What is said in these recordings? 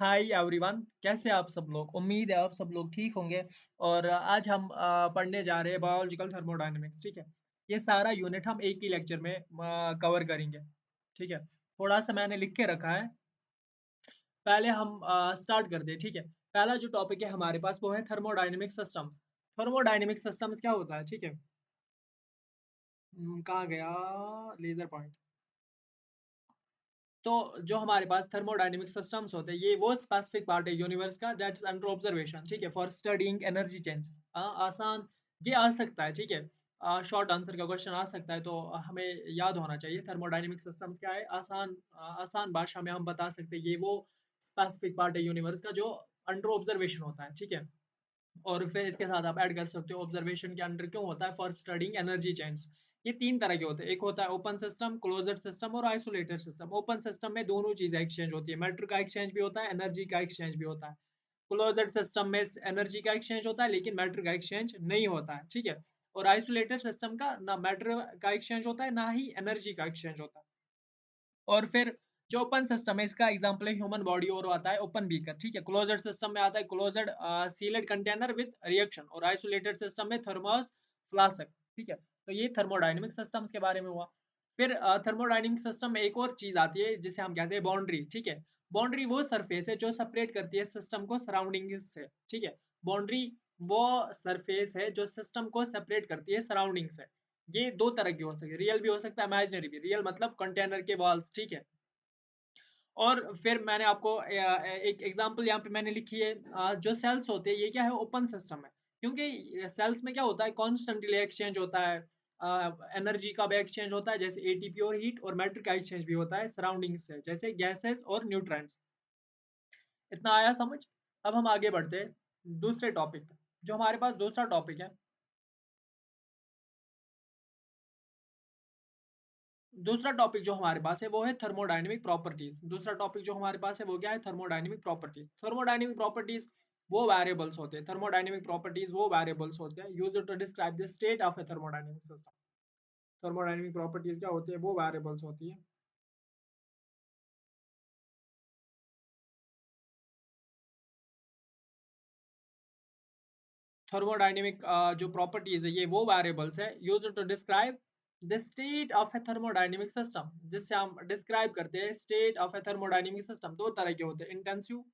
Hi everyone, कैसे आप सब लोग। उम्मीद है आप सब लोग ठीक होंगे। और आज हम पढ़ने जा रहे हैं बायोलॉजिकल थर्मोडायनेमिक्स। ठीक है, ये सारा यूनिट हम एक ही लेक्चर में कवर करेंगे। ठीक है, थोड़ा सा मैंने लिख के रखा है। पहले हम स्टार्ट कर दे। ठीक है, पहला जो टॉपिक है हमारे पास वो है थर्मोडायनेमिक सिस्टम्स। थर्मोडायनेमिक सिस्टम्स क्या होता है? ठीक है, कहाँ गया लेजर पॉइंट। तो जो हमारे पास थर्मोडायनेमिक सिस्टम्स होते हैं, ये वो स्पेसिफिक पार्ट है यूनिवर्स का दैट्स अंडर ऑब्जर्वेशन। ठीक है, फॉर स्टडीइंग एनर्जी चेंज। आसान ये आ सकता है। ठीक है, शॉर्ट आंसर का क्वेश्चन आ सकता है, तो हमें याद होना चाहिए थर्मोडायनेमिक सिस्टम्स क्या है। आसान भाषा में हम बता सकते हैं, ये वो स्पेसिफिक पार्ट है यूनिवर्स का जो अंडर ऑब्जर्वेशन होता है। ठीक है, और फिर इसके साथ आप ऐड कर सकते हो ऑब्जर्वेशन के अंडर क्यों होता है, फॉर स्टडिंग एनर्जी चेंज। ये तीन तरह के होते हैं, एक होता है ओपन सिस्टम, क्लोज्ड सिस्टम और आइसोलेटेड सिस्टम। ओपन सिस्टम में दोनों चीजें एक्सचेंज होती है, मैटर का एक्सचेंज भी होता है, एनर्जी का एक्सचेंज भी होता है। क्लोज्ड सिस्टम में एनर्जी का एक्सचेंज होता है लेकिन मैटर का एक्सचेंज नहीं होता है। ठीक है, और आइसोलेटेड सिस्टम का ना मैटर का एक्सचेंज होता है ना ही एनर्जी का एक्सचेंज होता है। और फिर जो ओपन सिस्टम है, इसका एग्जांपल है ह्यूमन बॉडी और आता है ओपन बीकर। ठीक है, क्लोज्ड सिस्टम में आता है closed sealed container with reaction, और आइसोलेटेड सिस्टम में थर्मोस फ्लास्क। ठीक है, तो ये थर्मोडायनेमिक सिस्टम्स के बारे में हुआ। फिर थर्मोडायनेमिक सिस्टम में एक और चीज आती है जिसे हम कहते हैं बाउंड्री। ठीक है, बाउंड्री वो सरफेस है जो सेपरेट करती है सिस्टम को सराउंडिंग से। ठीक है, बाउंड्री वो सरफेस है जो सिस्टम को सेपरेट करती है सराउंडिंग से। ये दो तरह की हो सकती है, रियल भी हो सकता है, इमेजिनरी भी। रियल मतलब कंटेनर के वॉल्स। ठीक है, और फिर मैंने आपको एक एग्जांपल यहाँ पे मैंने लिखी है। जो सेल्स होते हैं ये क्या है, ओपन सिस्टम है, क्योंकि सेल्स में क्या होता है, कॉन्स्टेंटली एक्सचेंज होता है। एनर्जी का भी एक्सचेंज होता है जैसे एटीपी और हीट, और मैटर का एक्सचेंज भी होता है सराउंडिंग से जैसे गैसेस और न्यूट्रॉन्स। इतना आया समझ? अब हम आगे बढ़ते हैं दूसरे टॉपिक पे। जो हमारे पास दूसरा टॉपिक है, दूसरा टॉपिक जो हमारे पास है वो है थर्मोडायनेमिक प्रॉपर्टीज। दूसरा टॉपिक जो हमारे पास है वो क्या है, थर्मोडायनेमिक प्रॉपर्टीज। थर्मोडायनेमिक प्रॉपर्टीज वो वेरिएबल्स होते हैं। थर्मोडायनेमिक प्रॉपर्टीज वो वेरिएबल्स होते हैं used to describe the state of a thermodynamic system. Thermodynamic properties क्या होती है, वो वेरिएबल्स होती है। थर्मोडायनेमिक जो प्रॉपर्टीज है ये वो वेरिएबल्स है used to describe the state of a thermodynamic system, जिससे हम डिस्क्राइब करते हैं state of a thermodynamic system. दो तरह के होते हैं, इंटेंसिव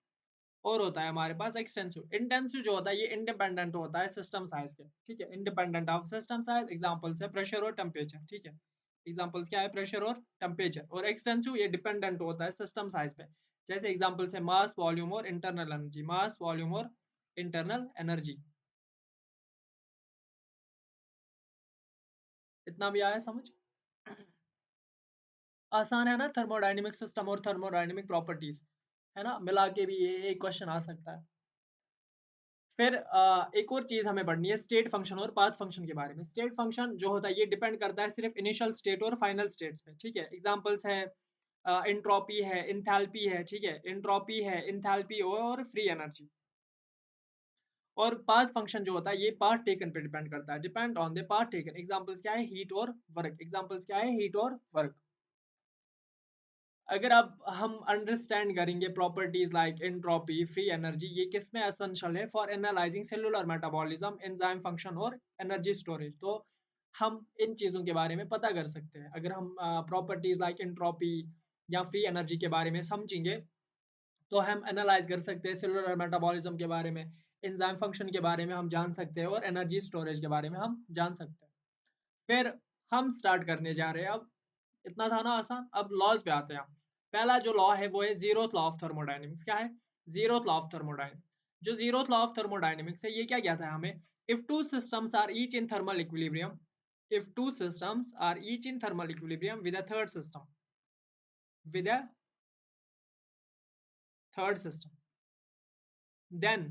और होता है हमारे पास एक्सटेंसिव। इंटेंसिव जो होता है ये इंडिपेंडेंट होता है सिस्टम साइज के। ठीक है, independent of system size. Examples है प्रेशर और टेम्परेचर। ठीक है, एग्जांपल्स क्या है, प्रेशर और टेम्परेचर। और एक्सटेंसिव ये डिपेंडेंट होता है सिस्टम साइज पे। जैसे एग्जांपल्स है मास, वॉल्यूम और इंटरनल एनर्जी। मास, वॉल्यूम और इंटरनल एनर्जी। इतना भी आया समझ? आसान है ना थर्मोडायनेमिक सिस्टम और थर्मोडायनेमिक प्रॉपर्टीज, है ना, मिला के भी ये एक क्वेश्चन आ सकता है। फिर एक और चीज हमें पढ़नी है स्टेट फंक्शन और पाथ फंक्शन के बारे में। स्टेट फंक्शन जो होता है ये डिपेंड करता है सिर्फ इनिशियल स्टेट और फाइनल स्टेट्स पे। ठीक है, एग्जांपल्स है इंट्रोपी है, इंथैल्पी है। ठीक है, इंट्रोपी है, इंथैल्पी और फ्री एनर्जी। और पाथ फंक्शन जो होता है ये पाथ टेकन पे डिपेंड करता है, depend on the path taken. Examples क्या है, हीट और वर्क। एग्जांपल्स क्या है, हीट और वर्क। अगर अब हम अंडरस्टैंड करेंगे properties like entropy, free energy, ये किस में एसेंशियल है for analysing cellular metabolism, enzyme function और एनर्जी स्टोरेज, तो हम इन चीज़ों के बारे में पता कर सकते हैं। अगर हम प्रॉपर्टीज लाइक एंट्रोपी या फ्री एनर्जी के बारे में समझेंगे तो हम एनालाइज कर सकते हैं सेलुलर मेटाबॉलिज्म के बारे में, एंजाइम फंक्शन के बारे में हम जान सकते हैं, और एनर्जी स्टोरेज के बारे में हम जान सकते हैं। फिर हम स्टार्ट करने जा रहे हैं अब। इतना था ना आसान। अब लॉज पे आते हैं हम। पहला जो लॉ है वो है जीरोथ लॉ ऑफ थर्मोडायनेमिक्स। क्या है? Zeroth law of thermodynamics. जो जीरोथ लॉ ऑफ थर्मोडायनेमिक्स है ये क्या कहता है हमें, if two systems are each in thermal equilibrium, if two systems are each in thermal equilibrium with a third system, then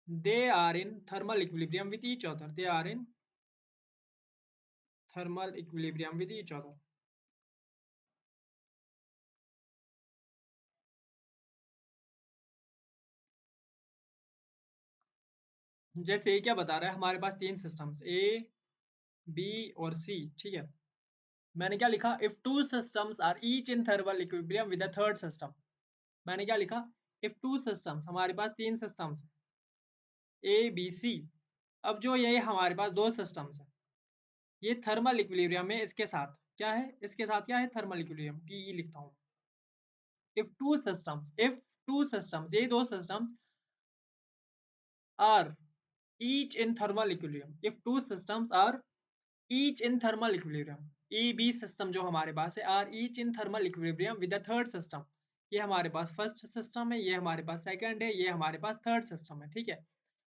they are in thermal equilibrium with each other. They are in thermal equilibrium with each other. जैसे ये क्या बता रहा है, हमारे पास तीन systems ए, B और सी। ठीक है, मैंने क्या लिखा, if two systems are each in thermal equilibrium with a third system. मैंने क्या लिखा, इफ टू सिस्टम्स, हमारे पास तीन सिस्टम्स ए बी सी। अब जो ये हमारे पास दो सिस्टम्स है, ये थर्मल इक्विलिब्रियम में इसके साथ क्या है, इसके साथ क्या है, थर्मल इक्विलिब्रियम, टी लिखता हूँ। इफ टू सिस्टम्स ये दो systems are each in thermal equilibrium, if two systems are each in thermal equilibrium, A B system जो हमारे पास है are each in thermal equilibrium with the third system, ये हमारे पास फर्स्ट सिस्टम है, ये हमारे पास सेकंड है, ये हमारे पास थर्ड सिस्टम है। ठीक है,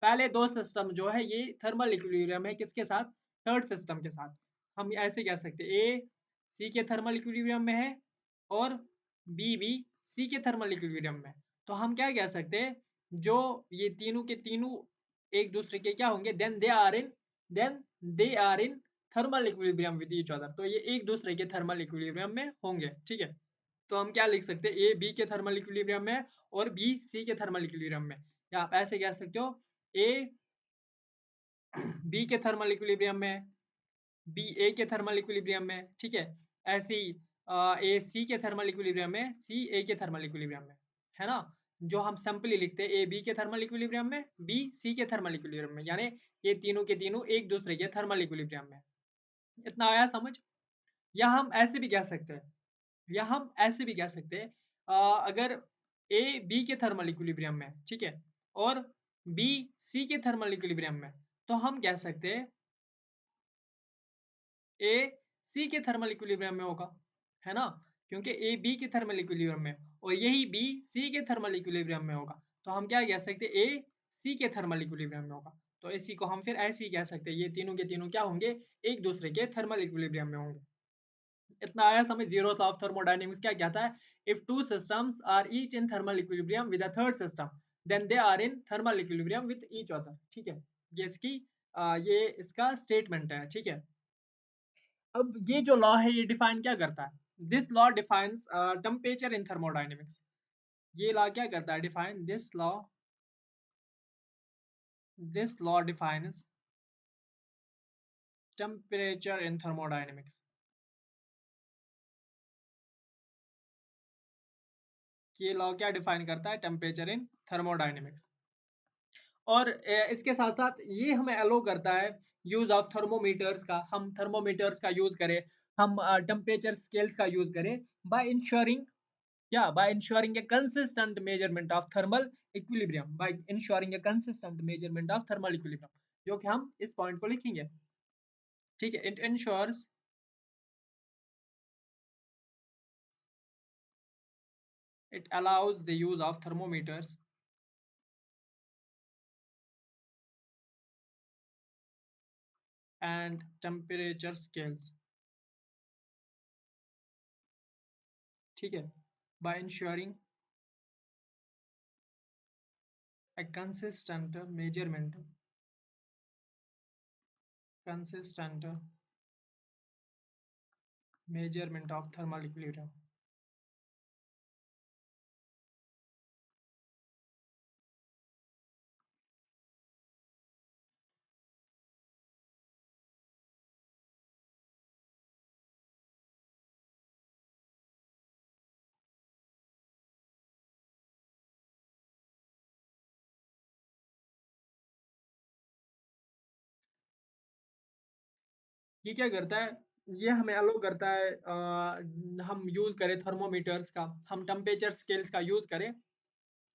पहले दो सिस्टम जो है ये थर्मल इक्विलिब्रियम है किसके साथ, थर्ड सिस्टम के साथ। हम ऐसे कह सकते हैं ए सी के थर्मल इक्विलिब्रियम में है और बी भी सी के थर्मल इक्विलिब्रियम में। तो हम क्या कह सकते हैं, जो ये तीनों के तीनों एक दूसरे के क्या होंगे, then they are in thermal equilibrium with each other, तो ये एक दूसरे के थर्मल इक्विलिब्रियम में होंगे। ठीक है, तो हम क्या लिख सकते हैं, ए बी के थर्मल इक्विलिब्रियम में और बी सी के थर्मल इक्विलिब्रियम में, या आप ऐसे कह सकते हो ए बी के थर्मल इक्विलिब्रियम में, बी ए के थर्मल इक्विलिब्रियम में। ठीक है, ऐसे ही ए सी के थर्मल इक्विलिब्रियम में, सी ए के थर्मल इक्विलिब्रियम में, है ना। जो हम सिंपली लिखते हैं ए बी के थर्मल इक्विलिब्रियम में, बी सी के थर्मल इक्विलिब्रियम में, यानी ये तीनों के तीनों एक दूसरे के थर्मल इक्विलिब्रियम में। इतना आया समझ। या हम ऐसे भी कह सकते हैं, अगर ए बी के थर्मल इक्विलिब्रियम में, ठीक है, और बी सी के थर्मल इक्विलिब्रियम में, तो हम कह सकते हैं ए सी के थर्मल इक्विलिब्रियम में होगा, है ना, क्योंकि ए बी के थर्मल इक्विलिब्रियम में और यही बी सी के थर्मल इक्विलिब्रियम में होगा, तो हम क्या कह सकते हैं, ए सी के थर्मल इक्विलिब्रियम में होगा। तो इसी को हम फिर ऐसे ही कह सकते हैं, ये तीनों के तीनों क्या होंगे, एक दूसरे के थर्मल इक्विलिब्रियम में होंगे। इतना आया समझ। जीरो लॉ ऑफ थर्मोडायनेमिक्स क्या कहता है, if two systems are each in thermal equilibrium with a third system then they are in thermal equilibrium with each other. ठीक है, ये इसकी ये इसका स्टेटमेंट है। ठीक है, अब ये जो लॉ है ये डिफाइन क्या करता है, this law defines temperature in thermodynamics. ये लॉ क्या करता है, define this law defines temperature in thermodynamics. ये लॉ क्या डिफाइन करता है, टेम्परेचर इन थर्मोडायनेमिक्स। और इसके साथ साथ ये हमें अलो करता है यूज ऑफ थर्मोमीटर्स का, हम थर्मोमीटर्स का यूज करें, हम टेम्परेचर स्केल्स का यूज करें, by ensuring a consistent measurement of thermal equilibrium, by ensuring a consistent measurement of thermal equilibrium, जो कि हम इस पॉइंट को लिखेंगे। ठीक है, it ensures it allows the use of thermometers and temperature scales। ठीक है, by ensuring a consistent measurement of thermal equilibrium। ये क्या करता है, ये हमें अलो करता है हम यूज करें थर्मोमीटर्स का, हम टेम्परेचर स्केल्स का यूज करें,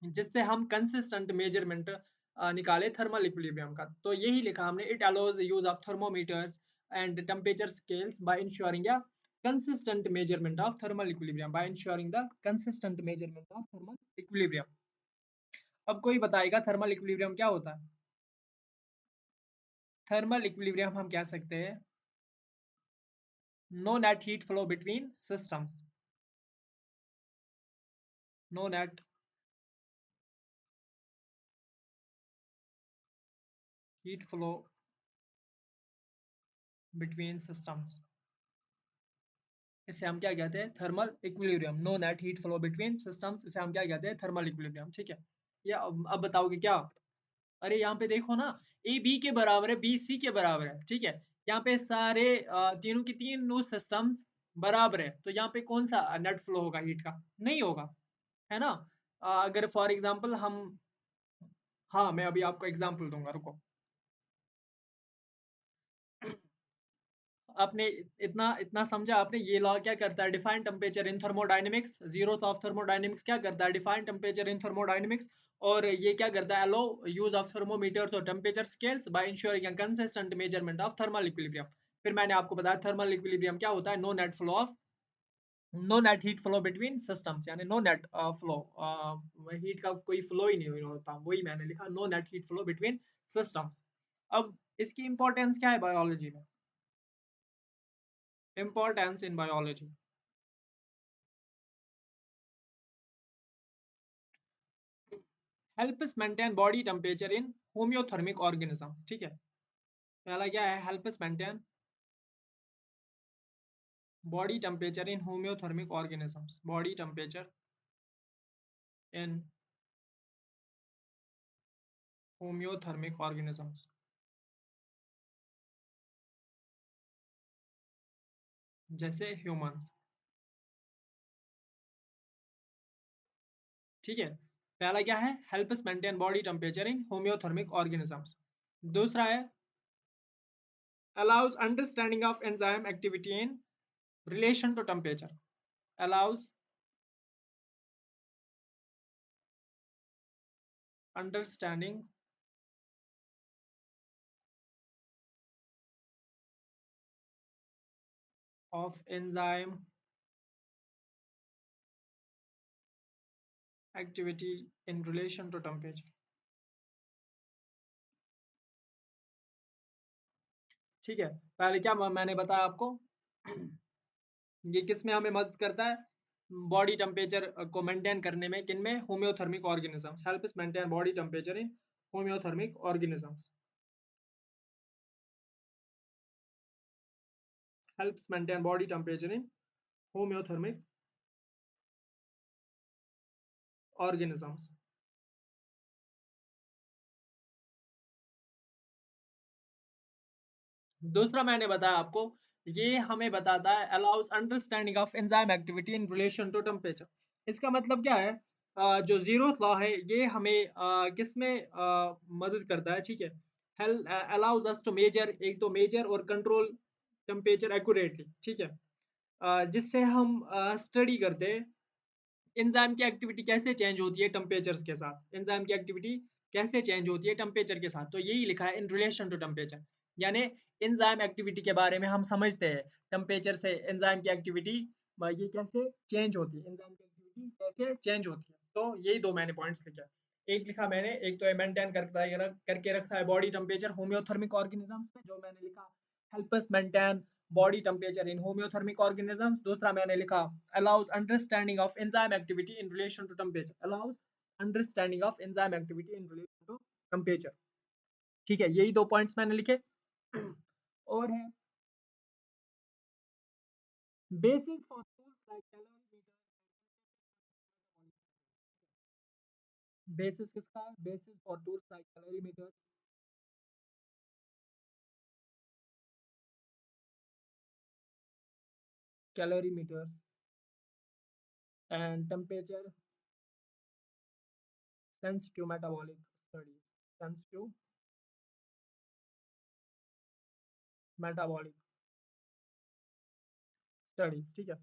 जिससे हम कंसिस्टेंट मेजरमेंट निकाले थर्मल इक्विलिब्रियम का। तो यही लिखा हमने, it allows use of thermometers and temperature scales by ensuring या consistent measurement of thermal equilibrium, by ensuring the consistent measurement of thermal equilibrium। अब कोई बताएगा थर्मल इक्विलिब्रियम क्या होता है। थर्मल इक्विलिब्रियम हम कह सकते हैं no net heat flow between systems, no net heat flow between systems, इसे हम क्या कहते हैं, thermal equilibrium. No net heat flow between systems, इसे हम क्या कहते हैं, थर्मल इक्विलिब्रियम। ठीक है, या अब बताओगे क्या, अरे यहाँ पे देखो ना, ए बी के बराबर है, बी सी के बराबर है। ठीक है, यहाँ पे सारे तीनों की तीनों सिस्टम्स बराबर है, तो यहाँ पे कौन सा नेट फ्लो होगा हीट का, नहीं होगा, है ना। अगर फॉर एग्जांपल हम, हाँ मैं अभी आपको एग्जांपल दूंगा, रुको। आपने इतना इतना समझा आपने, ये लॉ क्या करता है, define temperature in thermodynamics, zeroth of thermodynamics क्या करता है, डिफाइन टेम्परेचर इन थर्मोडायनेमिक्स। और ये क्या करता है, अलो यूज ऑफ थर्मोमीटर्स और temperature scales by ensuring a consistent measurement of thermal equilibrium. फिर मैंने आपको बताया थर्मल इक्विलिब्रियम क्या होता है, no net flow of, no net heat flow between systems, यानी नो नेट फ्लो, हीट का कोई फ्लो ही नहीं होता, वही मैंने लिखा no net heat flow between systems. अब इसकी इंपॉर्टेंस क्या है बायोलॉजी में, importance in biology, helps maintain body temperature in homeothermic organisms, ठीक है। पहला क्या है, helps maintain body temperature in homeothermic organisms, body temperature in homeothermic organisms, जैसे ह्यूमंस, ठीक है। पहला क्या है, helps maintain body temperature in homeothermic organisms. दूसरा है allows understanding of enzyme activity in relation to temperature, allows understanding of enzyme activity in relation to temperature, ठीक है। पहले क्या मैंने बताया आपको, ये किस में हमें मदद करता है, बॉडी टेम्परेचर को मेंटेन करने में, किन में, homeothermic organisms, helps maintain body temperature in homeothermic organisms, helps maintain body temperature in homeothermic organisms. दूसरा मैंने बताया आपको, ये हमें बताता है allows understanding of enzyme activity in relation to temperature. इसका मतलब क्या है, जो जीरो लॉ है ये हमें किस में मदद करता है, ठीक है। Hell allows us to measure, एक तो मेजर और कंट्रोल टेम्परेचर एक्यूरेटली, ठीक है। जिससे हम स्टडी करते हैं एंजाइम की एक्टिविटी कैसे चेंज होती है टेम्परेचर्स के साथ, एंजाइम की एक्टिविटी कैसे चेंज होती है टेम्परेचर के साथ, तो यही लिखा है इन रिलेशन टू टेम्परेचर, यानी एंजाइम एक्टिविटी के बारे में हम समझते हैं टेम्परेचर से एंजाइम की एक्टिविटी ये कैसे चेंज होती है, एंजाइम की एक्टिविटी कैसे चेंज होती है। तो यही दो मैंने पॉइंट्स लिखे, एक लिखा मैंने, एक तो मेंटेन करता है, करके रखता है बॉडी टेम्परेचर होम्योथर्मिक ऑर्गेनिजम्स में, जो मैंने लिखा help us maintain body temperature in homeothermic organisms. दूसरा मैंने लिखा allows understanding of enzyme activity in relation to temperature, allows understanding of enzyme activity in relation to temperature, ठीक है। यही दो पॉइंट्स मैंने लिखे। और है basis for tools like calorimeter, basis किसका है, basis for tools like calorimeter, calorimeter and temperature sensitive metabolic studies, sensitive metabolic studies, ठीक है।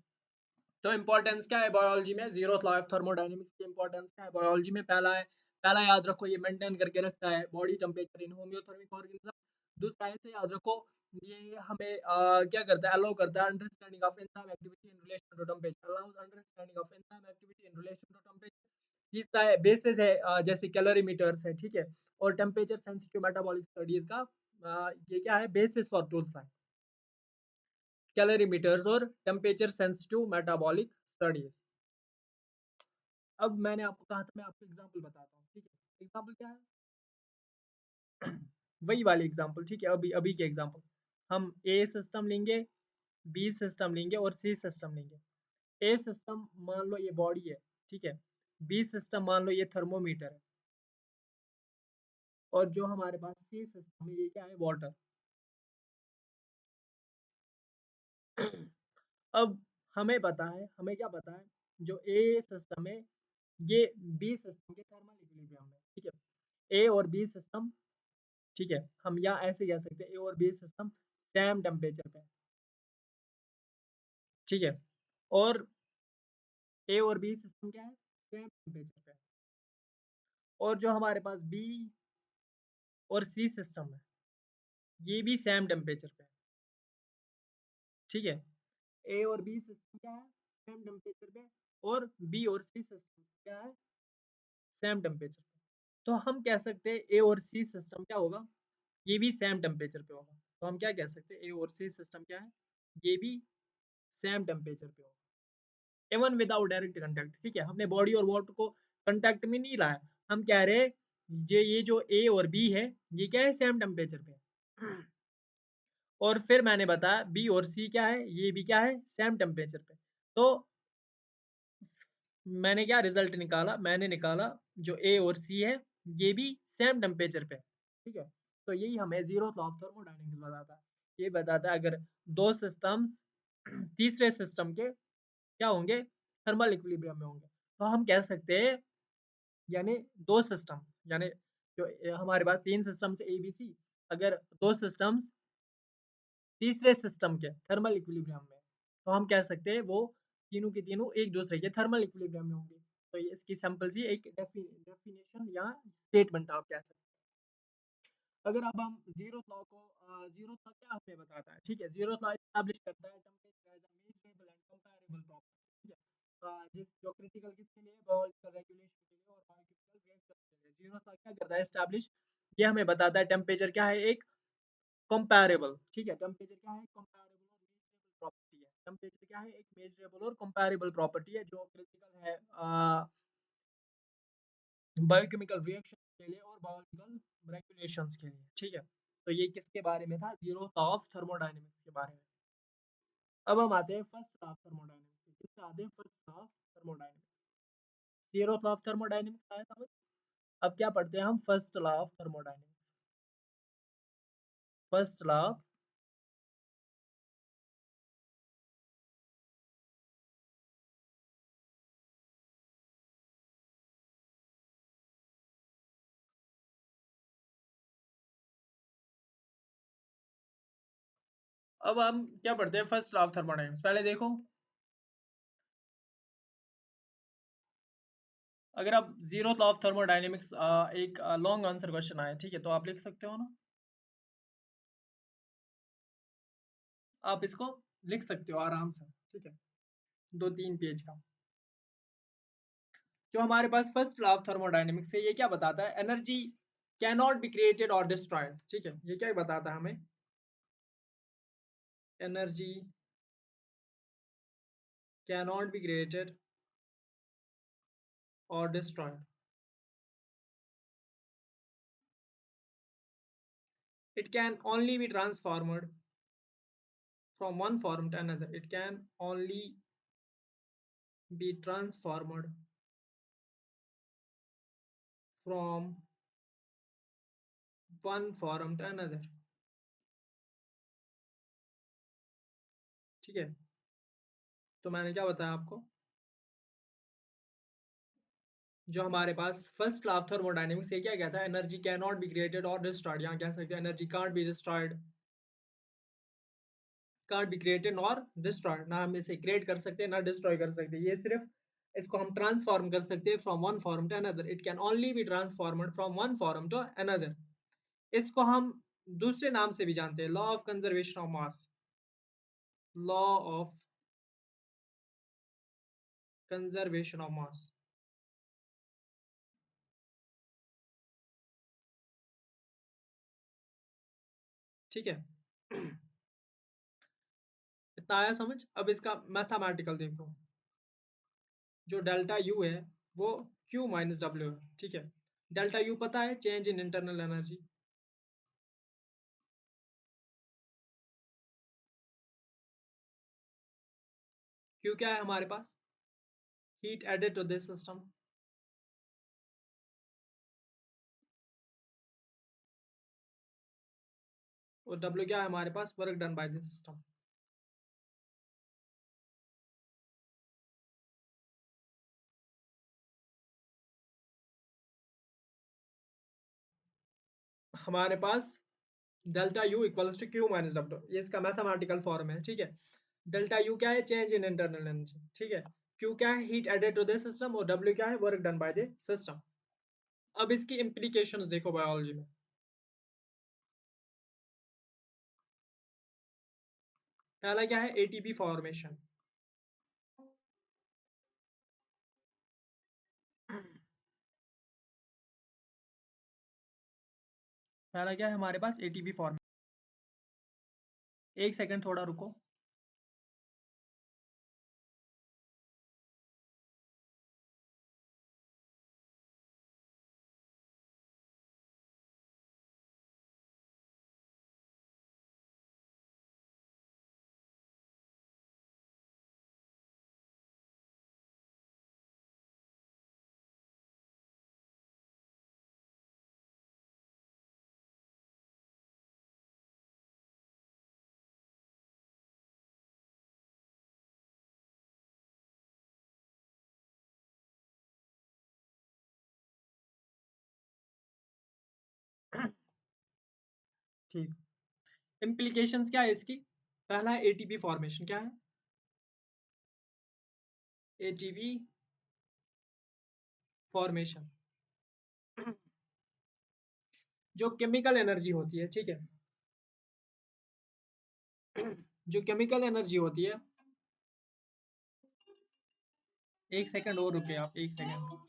तो इंपॉर्टेंस क्या है बायोलॉजी में, जीरो लॉ ऑफ थर्मोडायनेमिक्स की इंपॉर्टेंस क्या है बायोलॉजी में, पहला है, पहला याद रखो ये मेंटेन करके रखता है body temperature in homeothermic organism. दूसरा ऐसे याद रखो, ये हमें क्या करता है, अलाउ करता है understanding of enzyme activity in relation to temperature, allows understanding of enzyme activity in relation to temperature. तीसरा है बेसिस है, जैसे कैलोरीमीटर्स है, ठीक है। और टेम्परेचर सेंसिटिव मेटाबॉलिक स्टडीज का ये क्या है, बेसिस फॉर टूल्स लाइक कैलोरीमीटर्स और टेम्परेचर सेंसिटिव मेटाबॉलिक स्टडीज। अब मैंने आपको कहा था मैं आपको एग्जांपल बताता हूँ, ठीक है। एग्जांपल क्या है, वही वाली एग्जांपल, ठीक है। अभी अभी के एग्जांपल, हम ए सिस्टम लेंगे, बी सिस्टम लेंगे और सी सिस्टम लेंगे। ए सिस्टम मान लो ये बॉडी है, ठीक है। बी सिस्टम मान लो ये थर्मोमीटर है, और जो हमारे पास सी सिस्टम है ये क्या है, वाटर। अब हमें पता है, हमें क्या पता है, जो ए सिस्टम है ये बी सिस्टम के थर्मल इक्विलिब्रियम में, ठीक है। ए और बी सिस्टम, ठीक है, हम यहाँ ऐसे कह सकते हैं ए और बी सिस्टम सेम टेम्परेचर पे, ठीक है। और ए और बी सिस्टम क्या है, सेम टेम्परेचर पे। और जो हमारे पास बी और सी सिस्टम है ये भी सेम टेम्परेचर पे है, ठीक है। ए और बी सिस्टम क्या है, सेम टेम्परेचर पे। और बी और सी सिस्टम क्या है, सेम टेम्परेचर पे। तो हम कह सकते हैं ए और सी सिस्टम क्या होगा, ये भी सेम टेम्परेचर पे होगा। तो हम क्या कह सकते हैं, ए और सी सिस्टम क्या है, ये भी सेम टेम्परेचर पे होगा, इवन विदाउट डायरेक्ट कंटेक्ट, ठीक है। हमने बॉडी और वाटर को कंटेक्ट में नहीं लाया, हम कह रहे ये जो ए और बी है ये क्या है, सेम टेम्परेचर पे है। और फिर मैंने बताया बी और सी क्या है, ये भी क्या है, सेम टेम्परेचर पे। तो मैंने क्या रिजल्ट निकाला, मैंने निकाला जो ए और सी है ये भी सेम टेम्परेचर पे है, ठीक है। तो यही हमें जीरो लॉ ऑफ थर्मोडायनेमिक्स बताता है। ये बताता है अगर दो सिस्टम्स तीसरे सिस्टम के क्या होंगे, थर्मल इक्विलिब्रियम में होंगे, तो हम कह सकते हैं, यानी दो सिस्टम्स, यानी जो हमारे पास तीन सिस्टम्स ए बी सी, अगर दो सिस्टम्स तीसरे सिस्टम के थर्मल इक्विलिब्रियम में, तो हम कह सकते हैं वो तीनों के तीनों एक दूसरे के थर्मल इक्विलिब्रियम में होंगे। तो ये इसकी सिंपल सी एक डेफिनेशन या स्टेटमेंट आप कह सकते हैं। अगर अब हम जीरो लॉ को, जीरो लॉ क्या हमें बताता है, ठीक है, जीरो लॉ एस्टैब्लिश करता है temperature as a measurable and comparable property, ठीक है। जिस जो क्रिटिकल किसके लिए, बायोलॉजिकल रेगुलेशन के लिए और बायोकेमिकल रिएक्शन के लिए, जीरो लॉ क्या करता है एस्टैब्लिश, ये हमें बताता है टेम्परेचर क्या है, एक कंपैरेबल, ठीक है। टेम्परेचर क्या है, कंपैरेबल और मेजरेबल प्रॉपर्टी है। टेम्परेचर क्या है, एक मेजरेबल और कंपैरेबल प्रॉपर्टी है जो क्रिटिकल है बायोकेमिकल रिएक्शन के लिए और बायोलॉजिकल रेगुलेशंस के लिए, ठीक है। तो ये किसके बारे में था, जीरो ऑफ थर्मोडायनेमिक्स के बारे में। अब हम आते हैं फर्स्ट लॉ ऑफ थर्मोडायनेमिक्स, किससे आते हैं, first law of thermodynamics. Zero law of thermodynamics आया समझ। अब क्या पढ़ते हैं हम, first law of thermodynamics. First law of, अब हम क्या पढ़ते हैं, फर्स्ट लॉ ऑफ थर्मोडायनेमिक्स। पहले देखो, अगर आप जीरो लॉ ऑफ थर्मोडायनेमिक्स, एक लॉन्ग आंसर क्वेश्चन आया, ठीक है, तो आप लिख सकते हो ना, आप इसको लिख सकते हो आराम से, ठीक है, 2-3 पेज का। जो हमारे पास फर्स्ट लॉ ऑफ थर्मोडायनेमिक्स है ये क्या बताता है, एनर्जी कैनॉट बी क्रिएटेड और डिस्ट्रॉयड, ठीक है। ये क्या बताता है हमें, एनर्जी कैनॉट बी क्रिएटेड और destroyed, it can only be transformed from one form to another, it can only be transformed from one form to another, ठीक है। तो मैंने क्या बताया आपको, जो हमारे पास फर्स्ट लॉ ऑफ थर्मोडायनेमिक्स ये क्या कहता है, energy can not be created और डिस्ट्रॉयड, यहाँ कह सकते हैं energy can't be destroyed, can't be created और डिस्ट्रॉयड, ना हम इसे क्रिएट कर सकते हैं ना डिस्ट्रॉय कर सकते हैं, ये सिर्फ इसको हम ट्रांसफॉर्म कर सकते हैं from one form to another, it can only be transformed from one form to another. इसको हम दूसरे नाम से भी जानते हैं, law of conservation of mass, law of conservation of mass, ठीक है। इतना आया समझ। अब इसका मैथमेटिकल देखो, जो डेल्टा यू है वो क्यू माइनस डब्ल्यू है, ठीक है। डेल्टा यू पता है, change in internal energy, Q क्या है हमारे पास, heat added to this system, और डब्ल्यू क्या है हमारे पास, work done by this system. हमारे पास delta U equals to Q minus W, ये इसका मैथमेटिकल फॉर्म है, ठीक है। डेल्टा यू क्या है, चेंज इन इंटरनल एनर्जी, ठीक है। क्यू क्या है, heat added to the system, और डब्ल्यू क्या है, work done by the system. अब इसकी इम्प्लीकेशंस देखो बायोलॉजी में। पहला क्या है, एटीपी फॉर्मेशन। पहला क्या है हमारे पास, एटीपी फॉर्मेशन। एक सेकंड थोड़ा रुको। ठीक, इम्प्लीकेशंस क्या है इसकी। पहला एटीपी फॉर्मेशन, क्या है, एटीपी फॉर्मेशन जो केमिकल एनर्जी होती है, ठीक है। जो केमिकल एनर्जी होती है, एक सेकंड और रुके आप, एक सेकंड।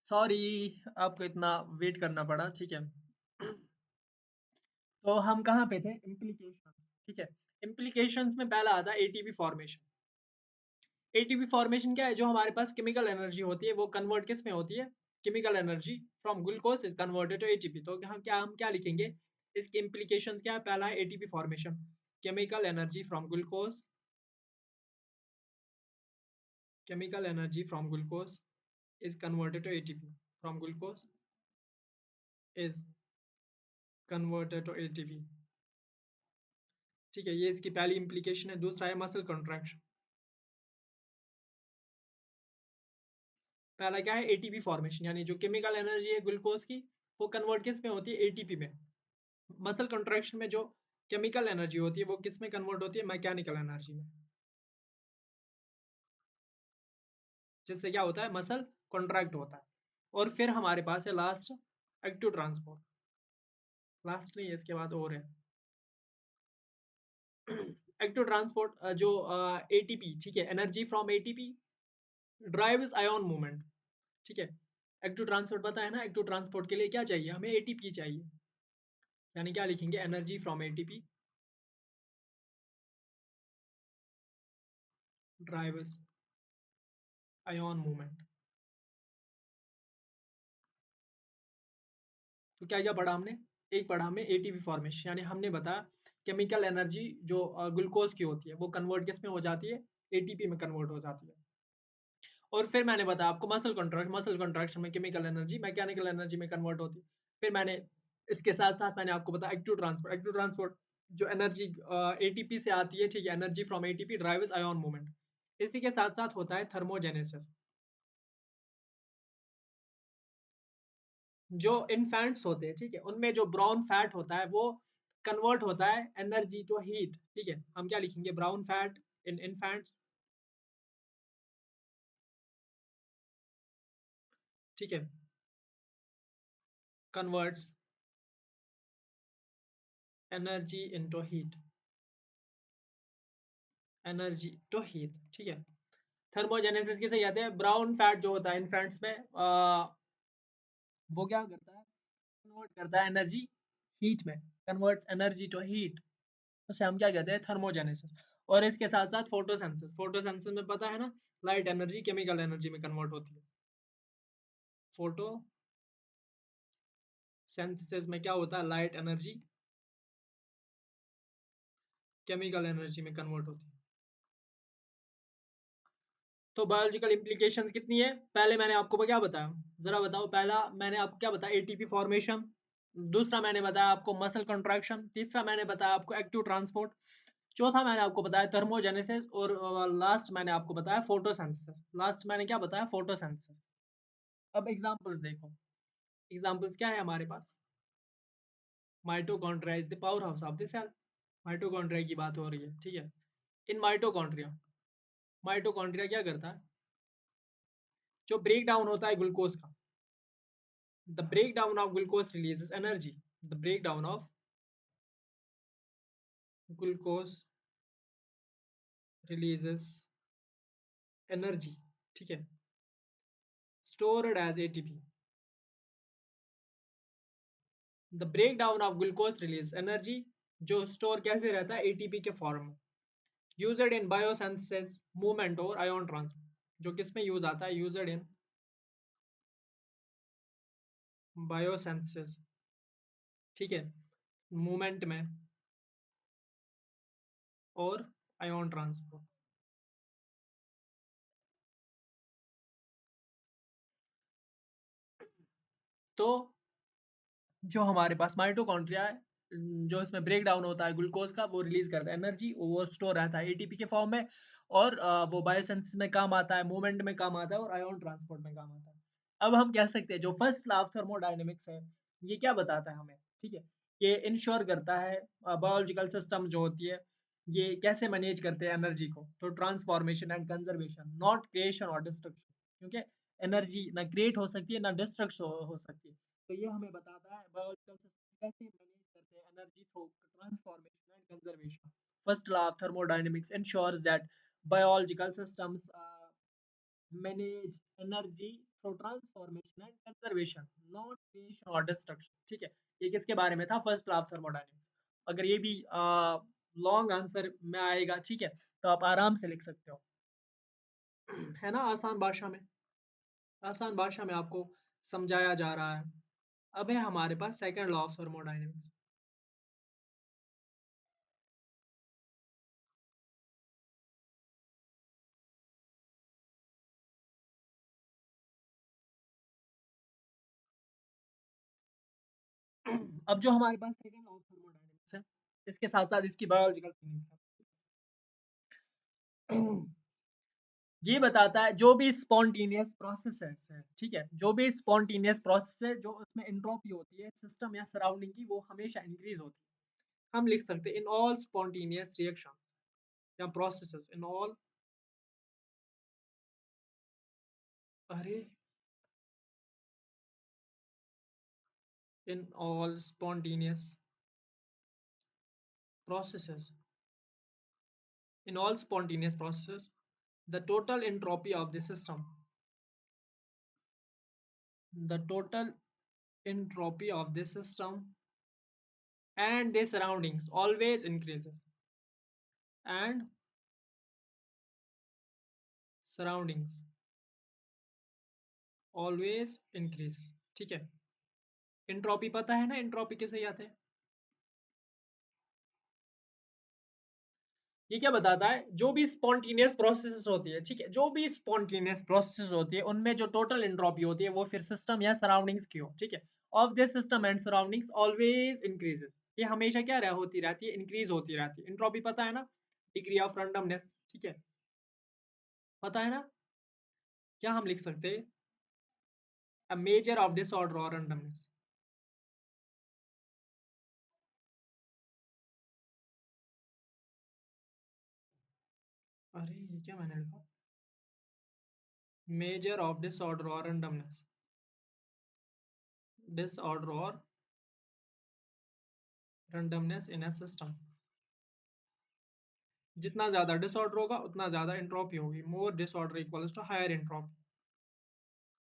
सॉरी, आपको इतना वेट करना पड़ा, ठीक है। तो हम कहाँ पे थे, इम्प्लीकेशन, ठीक है। इम्प्लीकेशंस में पहला आता है एटीपी फॉर्मेशन। एटीपी फॉर्मेशन क्या है, जो हमारे पास केमिकल एनर्जी होती है वो कन्वर्ट किस में होती है, chemical energy from glucose is converted to ATP. तो हम क्या लिखेंगे, इसके इम्प्लीकेशंस क्या है, पहला है ATP formation, chemical energy from glucose, chemical energy from glucose is converted to ATP from glucose is converted to ATP. ठीक है, ये इसकी पहली इंप्लीकेशन है। दूसरा है मसल कॉन्ट्रैक्शन। पहला क्या है, एटीपी फॉर्मेशन, यानी जो केमिकल एनर्जी है ग्लूकोज की, वो कन्वर्ट किस में होती है, एटीपी में। मसल कॉन्ट्रैक्शन में जो केमिकल एनर्जी होती है वो किस में कन्वर्ट होती है, मैकेनिकल एनर्जी में। जिससे क्या होता है, मसल कॉन्ट्रैक्ट होता है। और फिर हमारे पास है लास्ट, एक्टिव ट्रांसपोर्ट। लास्ट नहीं है, इसके बाद और है। एक्टिव ट्रांसपोर्ट जो एटीपी, ठीक है, energy from ATP drives ion movement. ठीक है, एक्टिव ट्रांसपोर्ट पता है ना, एक्टिव ट्रांसपोर्ट के लिए क्या चाहिए, हमें एटीपी चाहिए। यानी क्या लिखेंगे, energy from ATP drives ion movement. तो क्या क्या पढ़ा हमने, एक पढ़ा हमने एटीपी फॉर्मेशन, यानी हमने बताया केमिकल एनर्जी जो ग्लूकोज की होती है वो कन्वर्ट किस में हो जाती है, एटीपी में कन्वर्ट हो जाती है। और फिर मैंने बताया आपको मसल कॉन्ट्रैक्शन में केमिकल एनर्जी मैकेनिकल एनर्जी में कन्वर्ट होती है। फिर मैंने इसके साथ साथ मैंने आपको बताया एक्टिव ट्रांसपोर्ट जो एनर्जी एटीपी से आती है, ठीक है, energy from ATP drives ion movement. इसी के साथ साथ होता है थर्मोजेनेसिस। जो इन्फेंट्स होते हैं, ठीक है, उनमें जो ब्राउन फैट होता है वो कन्वर्ट होता है एनर्जी टू हीट। ठीक है, हम क्या लिखेंगे, ब्राउन फैट इन इन्फेंट्स। ठीक है, converts energy into heat, energy to heat. ठीक है, थर्मोजेनेसिस किसे कहते हैं, ब्राउन फैट जो होता है इन्फेंट्स में वो क्या करता है, कन्वर्ट करता है एनर्जी हीट में, कन्वर्ट्स एनर्जी टू हीट। उसे हम क्या कहते हैं, थर्मोजेनेसिस। और इसके साथ साथ फोटोसिंथेसिस। फोटोसिंथेसिस में पता है ना, लाइट एनर्जी केमिकल एनर्जी में कन्वर्ट होती है। फोटोसिंथेसिस में क्या होता है, लाइट एनर्जी केमिकल एनर्जी में कन्वर्ट होती है। तो बायोलॉजिकल इंप्लीकेशंस कितनी है, पहले मैंने आपको क्या बताया, जरा बताओ। पहला मैंने आपको क्या बताया, एटीपी फॉर्मेशन। दूसरा मैंने बताया आपको मसल कंट्रैक्शन। तीसरा मैंने बताया आपको एक्टिव ट्रांसपोर्ट। चौथा मैंने आपको बताया थर्मोजेनेसिस। और लास्ट मैंने आपको बताया फोटोसिंथेसिस। लास्ट मैंने क्या बताया, फोटोसिंथेसिस। अब एग्जांपल्स देखो, एग्जांपल्स क्या है हमारे पास, mitochondria is the power house of the cell. Mitochondria की बात हो रही है, ठीक है। इन माइटोकॉन्ड्रिया, माइटोकॉन्ड्रिया क्या करता है, जो ब्रेक डाउन होता है ग्लूकोज का, the breakdown of glucose releases energy, the breakdown of glucose releases energy। ठीक है, stored as ATP, the breakdown of glucose releases energy जो स्टोर कैसे रहता है, एटीपी के फॉर्म में। यूज्ड इन बायोसिंथेसिस मूवमेंट और आयन ट्रांसफर। जो किस में यूज आता है, यूज्ड इन बायोसिंथेसिस, ठीक है, मूवमेंट में और आयन ट्रांसपोर्ट। तो जो हमारे पास माइटोकॉन्ड्रिया है, जो इसमें ब्रेक डाउन होता है ग्लूकोज का, वो रिलीज करता है एनर्जी, वो स्टोर रहता है एटीपी के फॉर्म में। और वो बायोसिंथेसिस में काम आता है, मूवमेंट में काम आता है और आयन ट्रांसपोर्ट में काम आता है। अब हम कह सकते हैं जो फर्स्ट लॉ ऑफ थर्मोडायनेमिक्स है, ये क्या बताता है हमें, ठीक है, ये इंश्योर करता है बायोलॉजिकल सिस्टम जो होती है ये कैसे मैनेज करते हैं एनर्जी को, तो transformation and conservation, not creation और डिस्ट्रक्शन। क्योंकि एनर्जी ना क्रिएट हो सकती है ना डिस्ट्रक्ट हो सकती है। तो ये हमें बताता है बायोलॉजिकल सिस्टम कैसे मैनेज करते हैं energy through transformation and conservation. First law of thermodynamics ensures that biological systems manage energy through transformation and conservation, not creation or destruction। ठीक है, ये किसके बारे में था, फर्स्ट लॉ ऑफ थर्मोडायनेमिक्स। अगर ये भी लॉन्ग आंसर में आएगा, ठीक है, तो आप आराम से लिख सकते हो। है ना, आसान भाषा में, आसान भाषा में आपको समझाया जा रहा है। अब है हमारे पास सेकंड लॉ ऑफ थर्मोडायनेमिक्स। अब जो हमारे पास सेकंड लॉ ऑफ थर्मोडायनेमिक्स है, इसके साथ साथ इसकी बायोलॉजिकल मीनिंग है। ये बताता है जो भी स्पॉन्टेनियस प्रोसेसेस है, ठीक है, जो भी स्पॉन्टेनियस प्रोसेस है जो उसमें एंट्रोपी होती है सिस्टम या सराउंडिंग की, वो हमेशा इंक्रीज होती है। हम लिख सकते हैं इन ऑल स्पॉन्टेनियस रिएक्शन या प्रोसेसेस, इन ऑल, अरे, in all spontaneous processes, in all spontaneous processes, the total entropy of the system, the total entropy of the system and the surroundings always increases, and surroundings always increases, ठीक है। Entropy पता है ना, entropy किसे याद है? ये क्या बताता है, जो भी स्पॉन्टेनियस प्रोसेसेस होती है, ठीक है, जो भी स्पॉन्टेनियस प्रोसेस होती है उनमें जो टोटल एंट्रोपी होती है वो फिर सिस्टम या सराउंडिंग्स की हो, ठीक है, of this system and surroundings always increases, ये हमेशा क्या होती रहती है, इंक्रीज होती रहती है। एंट्रोपी पता है ना, डिग्री ऑफ रैंडमनेस, ठीक है, पता है ना, क्या हम लिख सकते हैं, अ मेजर ऑफ डिसऑर्डर और रैंडमनेस। अरे ये क्या मैंने लिखा, मेजर ऑफ डिसऑर्डर और रैंडमनेस, डिसऑर्डर और रैंडमनेस इन अ सिस्टम, जितना ज्यादा डिसऑर्डर होगा उतना ज्यादा एंट्रोपी होगी, more disorder equals to higher entropy,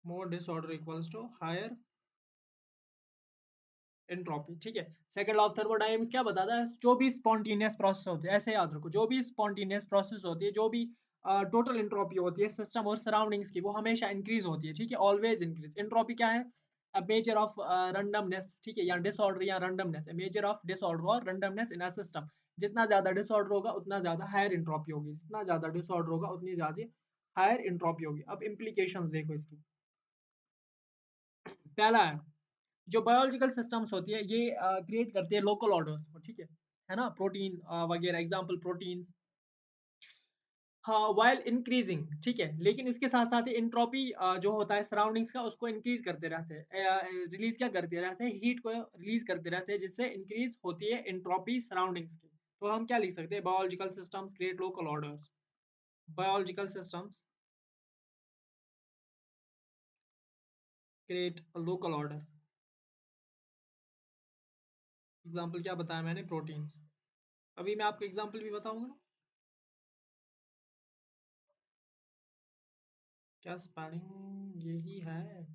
more disorder equals to higher entropy, ठीक है। सेकंड लॉ ऑफ थर्मोडायनेमिक्स क्या बताता है, जो भी स्पॉन्टेनियस प्रोसेस होते हैं, ऐसे याद रखो, जो भी स्पॉन्टेनियस प्रोसेस होती है, जो भी टोटल एंट्रोपी होती है सिस्टम और सराउंडिंग्स की, वो हमेशा इंक्रीज होती है, ठीक है, ऑलवेज इंक्रीज। एंट्रोपी क्या है, अ मेजर ऑफ रैंडमनेस, ठीक है, या डिसऑर्डर या रैंडमनेस, मेजर ऑफ डिसऑर्डर और रैंडमनेस इन अ सिस्टम, जितना ज्यादा डिसऑर्डर होगा उतना ज्यादा हायर एंट्रोपी होगी, जितना ज्यादा डिसऑर्डर होगा उतनी ज्यादा हायर एंट्रोपी होगी। अब इम्प्लीकेशंस देखो इसकी। पहला है, जो बायोलॉजिकल सिस्टम्स होती है ये क्रिएट करती है लोकल ऑर्डर्स को, ठीक है ना, प्रोटीन वगैरह, एग्जांपल प्रोटीन्स, हाँ, वाइल इंक्रीजिंग, ठीक है, लेकिन इसके साथ साथ एंट्रोपी जो होता है सराउंडिंग्स का उसको इंक्रीज करते रहते हैं, रिलीज क्या करते रहते हैं, हीट को रिलीज करते रहते हैं, जिससे इंक्रीज होती है एंट्रोपी सराउंडिंग्स की। तो हम क्या लिख सकते हैं, biological systems create local orders, biological systems create local order. Example क्या बताया मैंने, प्रोटीन्स, अभी मैं आपको एग्जाम्पल भी बताऊंगा ना, क्या स्पेलिंग यही है,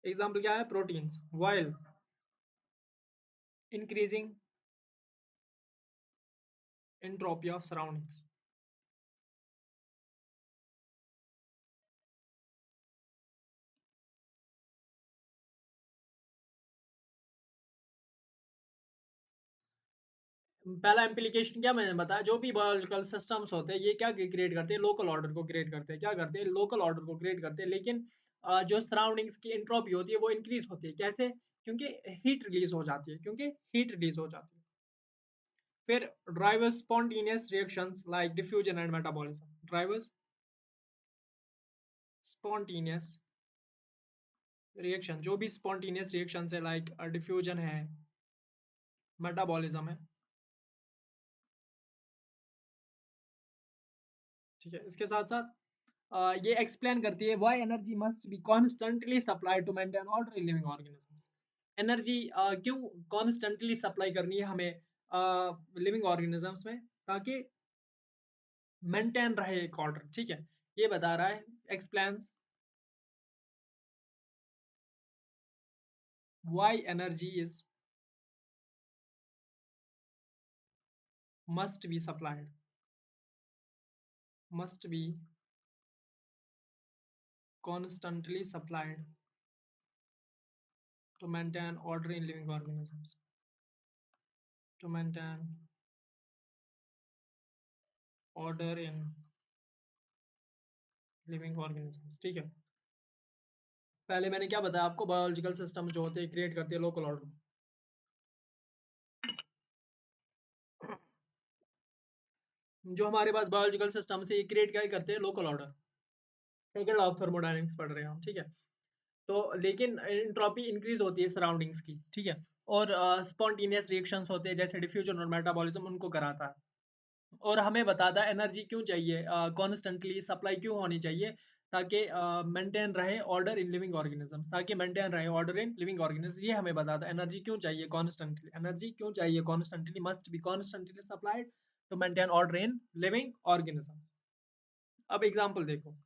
एग्जाम्पल क्या है, proteins while increasing entropy of surroundings. पहला इम्प्लीकेशन क्या मैंने बताया, जो भी बायोलॉजिकल सिस्टम्स होते हैं ये क्या क्रिएट करते हैं, लोकल ऑर्डर को क्रिएट करते हैं, क्या करते हैं, लोकल ऑर्डर को क्रिएट करते हैं, लेकिन जो सराउंडिंग्स की एंट्रोपी होती है वो इंक्रीज होती है, कैसे, क्योंकि हीट रिलीज हो जाती है, क्योंकि हीट रिलीज हो जाती है। फिर drivers spontaneous reactions like diffusion and metabolism, drivers spontaneous reaction, जो भी स्पॉन्टेनियस रिएक्शन है लाइक डिफ्यूजन है, मेटाबॉलिज्म है, ठीक है, इसके साथ साथ ये एक्सप्लेन करती है why energy must be constantly supply to maintain order in living organisms. Energy क्यों कॉन्स्टेंटली सप्लाई करनी है हमें लिविंग ऑर्गेनिजम्स में, ताकि मेंटेन रहे एक ऑर्डर, ठीक है, ये बता रहा है, explains why energy is must be supplied, must be constantly supplied to maintain order in living organisms, to maintain order in living organisms, ठीक है। पहले मैंने क्या बताया आपको, बायोलॉजिकल सिस्टम जो होते हैं क्रिएट करते हैं लोकल ऑर्डर, जो हमारे पास बायोलॉजिकल सिस्टम से क्रिएट क्या करते हैं, local order. Second law of thermodynamics पढ़ रहे हैं हम, ठीक है। तो लेकिन एंट्रोपी इंक्रीज होती है सराउंडिंग्स की, ठीक है। और स्पॉन्टेनियस रिएक्शंस होते हैं जैसे डिफ्यूजन और मेटाबॉलिज्म, उनको कराता है। और हमें बताता है एनर्जी क्यों चाहिए, कॉन्स्टेंटली सप्लाई क्यों होनी चाहिए, ताकि मेंटेन रहे ऑर्डर इन लिविंग ऑर्गेनिजम्स, ताकि मेंटेन रहे ऑर्डर इन लिविंग ऑर्गेनिज्म। ये हमें बताता है एनर्जी क्यों चाहिए कॉन्स्टेंटली, एनर्जी क्यों चाहिए constantly, must be constantly supplied to maintain order in living organisms. अब एग्जांपल देखो,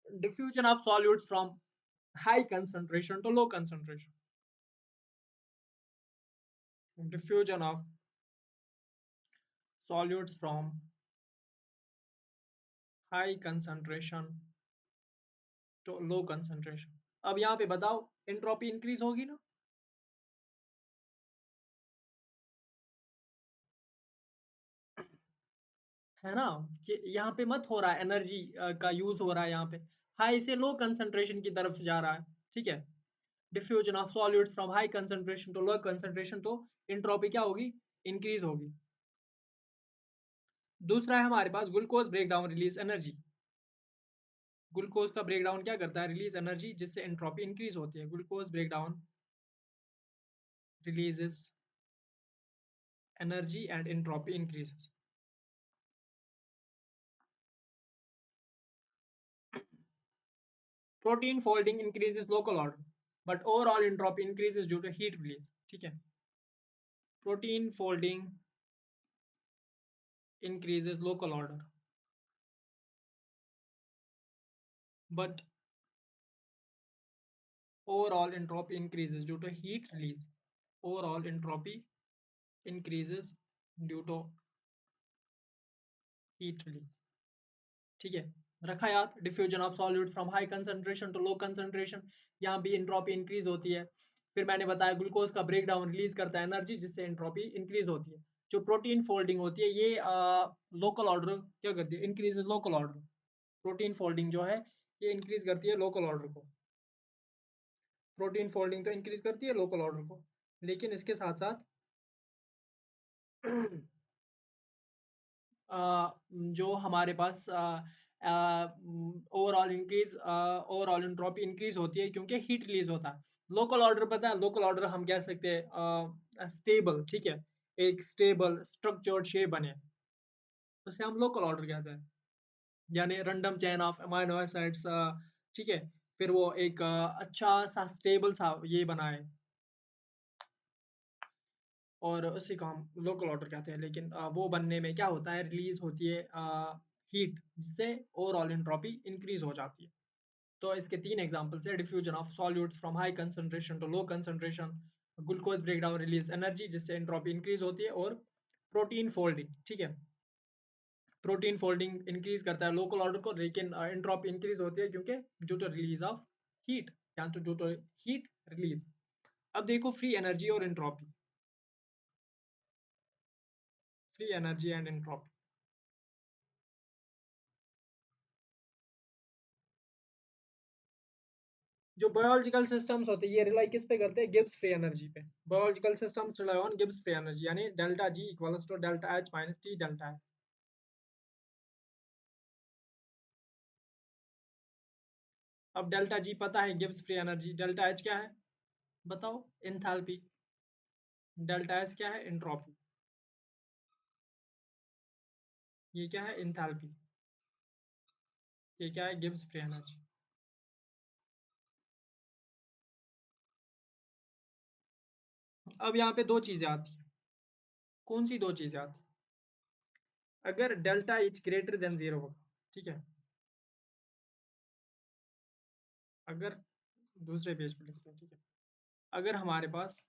diffusion of solutes from high concentration to low concentration. Diffusion of solutes from high concentration to low concentration. अब यहाँ पे बताओ entropy increase होगी ना, है ना। कि यहाँ पे मत हो रहा है एनर्जी का यूज हो रहा है, यहाँ पे हाई से लो कंसंट्रेशन की तरफ जा रहा है, ठीक है। Diffusion of solutes from high concentration to low concentration, तो एंट्रोपी क्या होगी, इंक्रीज होगी। दूसरा है हमारे पास glucose break down release energy. Glucose का ब्रेकडाउन क्या करता है, रिलीज एनर्जी, जिससे एंट्रोपी इंक्रीज होती है। Glucose breakdown releases energy and entropy increases. Protein folding increases local order, but overall entropy increases due to heat release, ठीक है। Protein folding increases local order, but overall entropy increases due to heat release. Overall entropy increases due to heat release, ठीक है। रखा याद, diffusion of solute from high concentration to low concentration, यहाँ भी entropy increase होती है। फिर मैंने बताया ग्लूकोज का ब्रेकडाउन रिलीज करता है एनर्जी, जिससे एंट्रोपी इंक्रीज होती है। जो प्रोटीन फोल्डिंग होती है ये लोकल ऑर्डर क्या करती है, increases local order. Protein folding जो है ये इंक्रीज करती है लोकल ऑर्डर को। प्रोटीन फोल्डिंग तो इंक्रीज करती है लोकल ऑर्डर को, लेकिन इसके साथ साथ जो हमारे पास ओवरऑल एंट्रोपी इंक्रीज होती है क्योंकि हीट रिलीज होता है। लोकल ऑर्डर पता है, लोकल ऑर्डर हम कह सकते हैं स्टेबल, ठीक है। एक स्टेबल स्ट्रक्चर्ड शेप बने, उसे हम लोकल ऑर्डर कहते हैं। यानी random chain of amino acids, ठीक है। फिर वो एक अच्छा सा स्टेबल सा ये बनाए, और उसी को हम लोकल ऑर्डर कहते हैं। लेकिन वो बनने में क्या होता है, रिलीज होती है हीट, जिससे ओवरऑल एंट्रोपी इंक्रीज हो जाती है। तो इसके तीन एग्जांपल्स है, diffusion of solutes from high concentration to low concentration, glucose breakdown release energy, जिससे एंट्रोपी इंक्रीज होती है, और प्रोटीन फोल्डिंग, ठीक है। प्रोटीन फोल्डिंग इंक्रीज करता है लोकल ऑर्डर को, लेकिन एंट्रोपी इंक्रीज होती है क्योंकि due to release of heat, या तो ड्यू टू हीट रिलीज। अब देखो फ्री एनर्जी और entropy, free energy and entropy. जो बायोलॉजिकल सिस्टम्स होते हैं ये रिलाई किस पे करते हैं, गिब्स फ्री एनर्जी पे। Biological systems rely on Gibbs free energy, यानी delta G equals to delta H minus T delta S. अब डेल्टा जी पता है Gibbs free energy, delta H क्या है बताओ, एंथैल्पी। डेल्टा एस क्या है, एंट्रोपी। ये क्या है, एंथैल्पी। ये क्या है, गिब्स फ्री एनर्जी। अब यहाँ पे दो चीजें आती हैं। कौन सी दो चीजें आती हैं, अगर delta H greater than zero होगा, ठीक है। अगर दूसरे पेज पे लिखते हैं, ठीक है। अगर हमारे पास,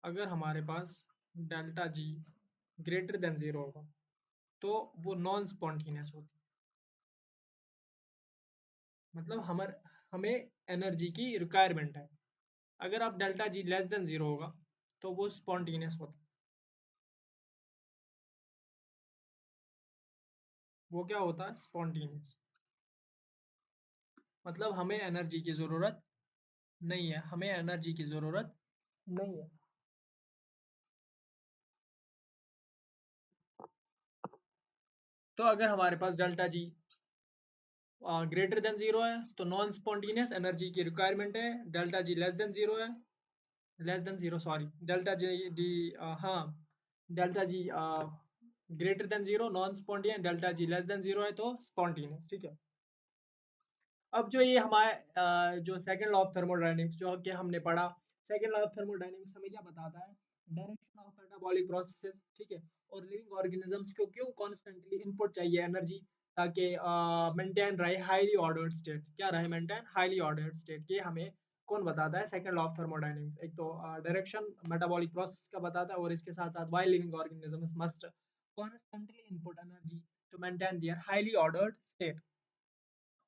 अगर हमारे पास delta G greater than zero होगा, तो वो नॉन स्पॉन्टेनियस होती है। मतलब हमें एनर्जी की रिक्वायरमेंट है। अगर आप delta G less than zero होगा, तो वो स्पॉन्टेनियस होता है। वो क्या होता है, स्पॉन्टेनियस। मतलब हमें एनर्जी की जरूरत नहीं है, हमें एनर्जी की जरूरत नहीं है। तो अगर हमारे पास delta G greater than zero है तो नॉन स्पॉन्टेनियस एनर्जी की रिक्वायरमेंट है। Delta G less than zero है, less than zero sorry, delta G D, हाँ, delta G greater than zero non spontaneous, delta G less than zero है तो spontaneous, ठीक है। अब जो ये हमारे जो सेकंड लॉ ऑफ थर्मोडायनेमिक्स जो कि हमने पढ़ा, सेकंड लॉ ऑफ थर्मोडायनेमिक्स हमें क्या बताता है, डायरेक्शन ऑफ मेटाबॉलिक प्रोसेसेस, ठीक है। और लिविंग ऑर्गेनिजम्स को क्यों कॉन्स्टेंटली इनपुट चाहिए एनर्जी, ताकि मेंटेन रहे हाईली ऑर्डर्ड स्टेट, क्या रहे, मेंटेन हाईली ऑर्डर्ड स्टेट। ये हमें कौन बताता है, सेकंड लॉ ऑफ थर्मोडायनेमिक्स। एक तो डायरेक्शन मेटाबॉलिक प्रोसेस का बताता है, और इसके साथ साथ why living organisms must constantly input energy to maintain their highly ordered state.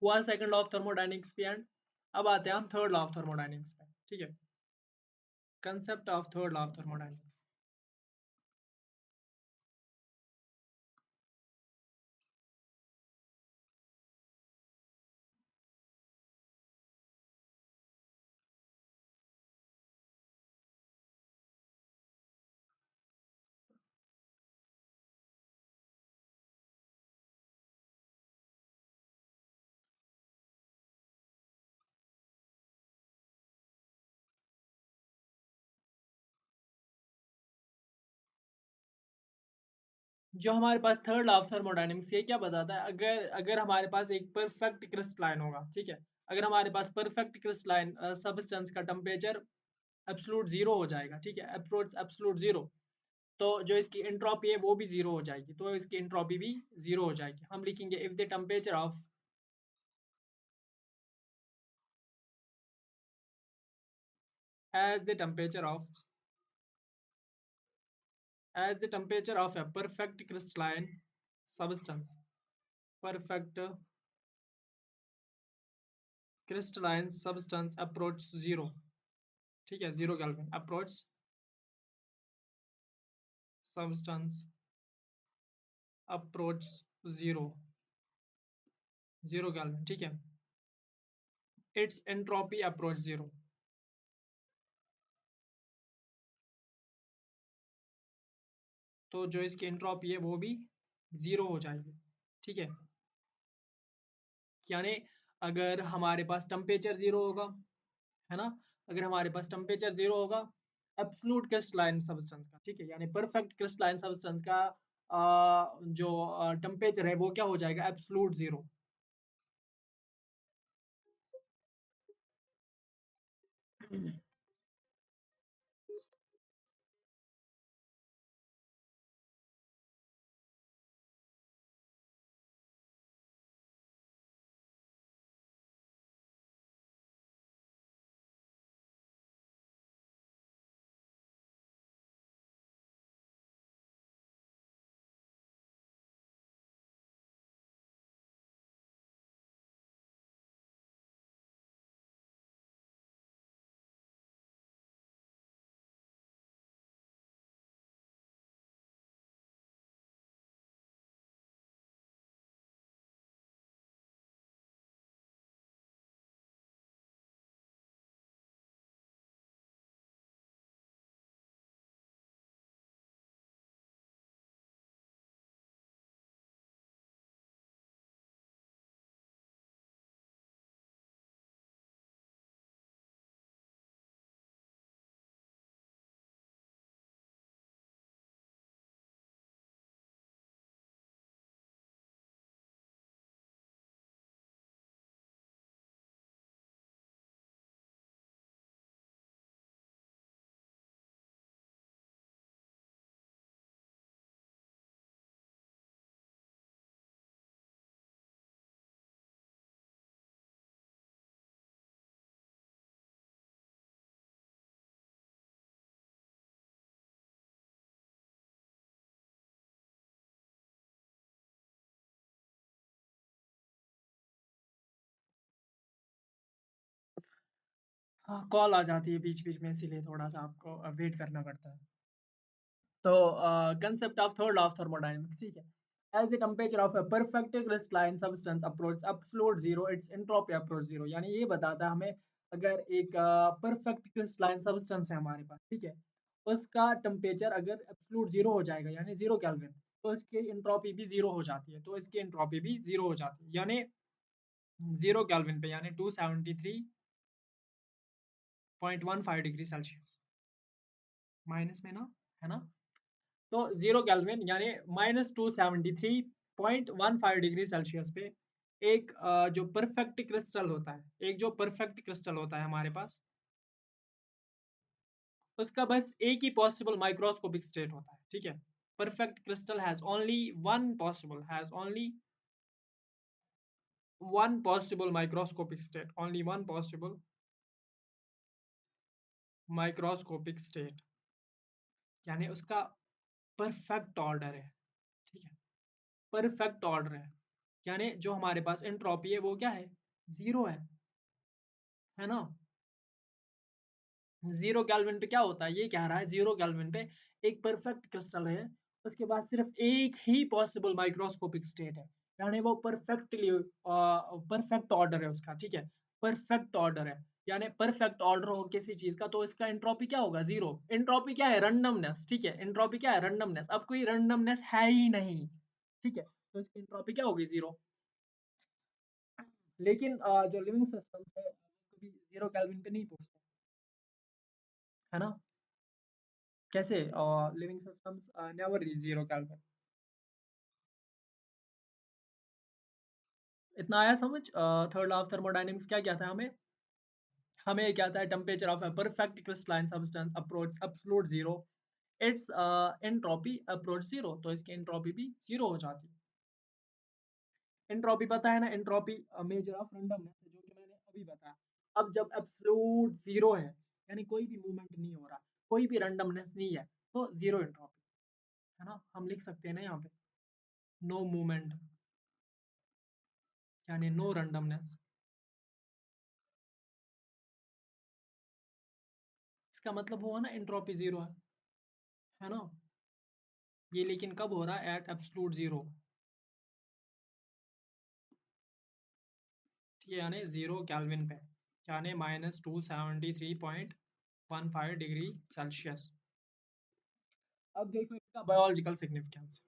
हुआ सेकंड लॉ ऑफ थर्मोडायनेमिक्स पे एंड। अब आते हैं हम थर्ड लॉ ऑफ थर्मोडायनेमिक्स पे, ठीक है। Concept of third law of thermodynamics. जो हमारे पास थर्ड लॉ ऑफ थर्मोडायनेमिक्स ये क्या बताता है, अगर अगर हमारे पास एक परफेक्ट क्रिस्टलाइन होगा, ठीक है, अगर हमारे पास परफेक्ट क्रिस्टलाइन सब्सटेंस का टेम्परेचर एब्सोल्यूट जीरो हो जाएगा, ठीक है, अप्रोच एब्सोल्यूट जीरो, तो जो इसकी एंट्रोपी है वो भी जीरो हो जाएगी, तो इसकी एंट्रोपी भी जीरो हो जाएगी। हम लिखेंगे if the temperature of, as the temperature of, as the temperature of a perfect crystalline substance, perfect crystalline substance approach zero, ठीक है, zero kelvin, approach substance approach zero, zero kelvin, ठीक है, it's entropy approach zero, तो जो इसकी entropy है वो भी जीरो हो जाएगी, ठीक है। यानी अगर हमारे पास टेम्परेचर जीरो होगा, है ना, अगर हमारे पास टेम्परेचर जीरो होगा एब्सोल्यूट क्रिस्टलाइन सब्सटेंस का, ठीक है, यानी परफेक्ट क्रिस्टलाइन सब्सटेंस का जो टेम्परेचर है वो क्या हो जाएगा, एब्सोल्यूट जीरो। हाँ, कॉल आ जाती है बीच बीच में, इसीलिए थोड़ा सा आपको वेट करना पड़ता है। तो concept of third law of thermodynamics, ठीक है। As the temperature of a perfect crystalline substance approaches absolute zero, its entropy approach zero. यानी ये बताता है हमें, अगर एक परफेक्ट क्रिस्टलाइन सब्सटेंस है हमारे पास, ठीक है, उसका टेम्परेचर अगर एब्सोल्यूट जीरो हो जाएगा यानी जीरो केल्विन, तो इसकी एंट्रोपी भी जीरो हो जाती है, तो इसकी एंट्रोपी भी जीरो हो जाती है, यानी जीरो केल्विन पे यानी 273.15 डिग्री सेल्सियस, माइनस में ना, है ना, तो जीरो केल्विन यानी -273.15 डिग्री सेल्सियस पे एक जो परफेक्ट क्रिस्टल होता है, एक जो परफेक्ट क्रिस्टल होता है हमारे पास, उसका बस एक ही पॉसिबल माइक्रोस्कोपिक स्टेट होता है, ठीक है। Perfect crystal has only one possible microscopic state, only one possible microscopic state, यानी उसका परफेक्ट ऑर्डर है, ठीक है, परफेक्ट ऑर्डर है, यानी जो हमारे पास एंट्रोपी है वो क्या है, जीरो है ना। जीरो केल्विन पे क्या होता है, ये कह रहा है जीरो केल्विन पे एक परफेक्ट क्रिस्टल है, उसके बाद सिर्फ एक ही पॉसिबल माइक्रोस्कोपिक स्टेट है, यानी वो परफेक्टली परफेक्ट ऑर्डर है उसका, ठीक है, परफेक्ट ऑर्डर है, यानी परफेक्ट ऑर्डर हो किसी चीज का तो इसका एंट्रोपी क्या होगा, जीरो। एंट्रोपी क्या है, रैंडमनेस, ठीक है, एंट्रोपी क्या है, रैंडमनेस, अब कोई रैंडमनेस है ही नहीं, ठीक है, तो इसकी एंट्रोपी क्या होगी, जीरो। लेकिन जो लिविंग सिस्टम्स है कभी जीरो केल्विन पे नहीं पहुंचते, है ना। कैसे, living systems never reach zero kelvin. इतना आया समझ। थर्ड लॉ ऑफ थर्मोडायनेमिक्स क्या कहता है हमें, हमें क्या कहता है, temperature of a perfect crystalline substance approach absolute zero, it's entropy approach zero, तो इसकी एंट्रोपी भी जीरो हो जाती है। एंट्रोपी पता है ना, एंट्रोपी मेजर ऑफ रैंडमनेस है, जो कि मैंने अभी बताया। अब जब एब्सोल्यूट जीरो है, यानी कोई भी मूवमेंट नहीं हो रहा, कोई भी रैंडमनेस नहीं है, तो जीरो एंट्रोपी, है ना, हम लिख सकते हैं ना यहाँ पे, नो मूवमेंट यानी नो रैंडमनेस, इसका मतलब हुआ ना एंट्रोपी जीरो है ना। ये लेकिन कब हो रहा है, एट एब्सोल्यूट जीरो, ठीक है, यानी जीरो केल्विन पे, यानी -273.15 डिग्री सेल्सियस। अब देखो इसका बायोलॉजिकल सिग्निफिकेंस,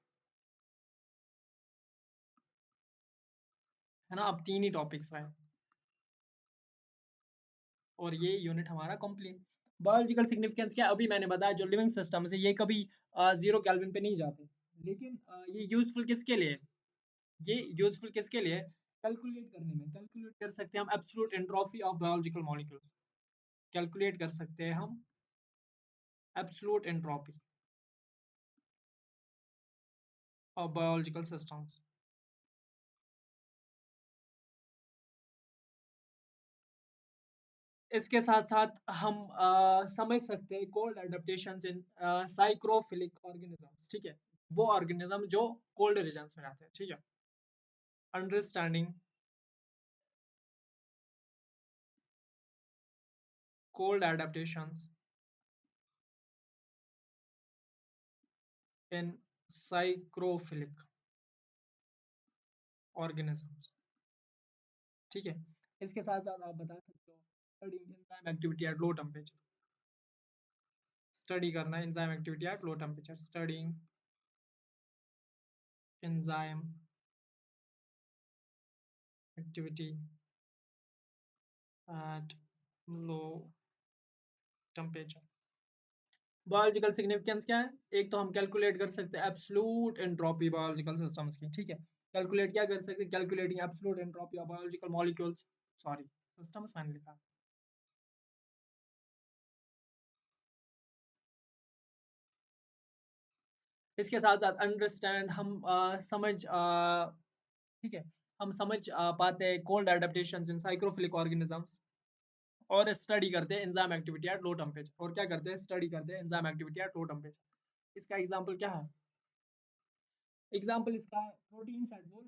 है ना, अब तीन ही टॉपिक्स रहे और ये यूनिट हमारा कंप्लीट। बायोलॉजिकल सिग्निफिकेंस क्या, अभी मैंने बताया जो लिविंग सिस्टम है ये कभी जीरो केल्विन पे नहीं जाते, लेकिन ये यूजफुल किसके लिए, ये यूजफुल किसके लिए, कैलकुलेट करने में, कैलकुलेट कर सकते हैं हम absolute entropy of biological molecules, calculate कर सकते हैं हम absolute entropy of biological systems. इसके साथ साथ हम समझ सकते हैं cold adaptations in psychrophilic organisms, ठीक है, वो ऑर्गेनिज्म जो कोल्ड रीजन्स में रहते हैं, ठीक है। Understanding cold adaptations in psychrophilic organisms, ठीक है। इसके साथ साथ आप बता सकते हो studying enzyme activity at low temperature, study करना enzyme activity at low temperature, studying enzyme activity at low temperature. Biological significance क्या है, एक तो हम कैलकुलेट कर सकते हैं एब्सोल्यूट एंट्रोपी बायोलॉजिकल सिस्टम्स की, ठीक है, कैलकुलेट क्या कर सकते हैं, calculating absolute entropy of biological molecules, sorry systems मैंने लिखा। इसके साथ साथ अंडरस्टैंड हम समझ ठीक है, हम समझ पाते हैं cold adaptations in psychrophilic organisms, और स्टडी करते हैं enzyme activity at low temperature, और क्या करते हैं, स्टडी करते हैं enzyme activity at low temperature. इसका एग्जांपल क्या है, एग्जांपल इसका प्रोटीन्स एट लो,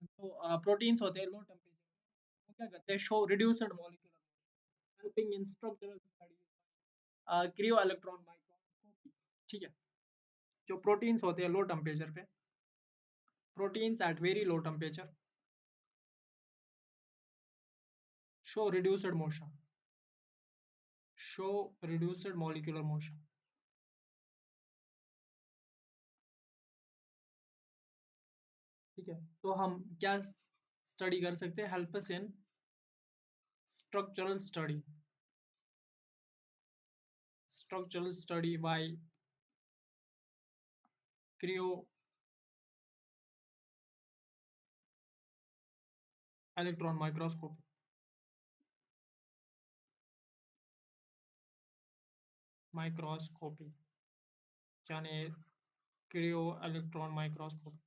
तो प्रोटीन्स होते हैं लो टेम्परेचर, वो क्या करते हैं, show reduced molecular helping in structural study, cryo electron microscopy, ठीक है, जो प्रोटीन्स होते हैं लो टेम्परेचर पे proteins at very low temperature show reduced motion, show reduced molecular motion. ठीक है, तो हम क्या स्टडी कर सकते हैं? Help us in structural study, structural study by cryo electron microscopy. Microscopy यानी क्रियो इलेक्ट्रॉन माइक्रोस्कोपी।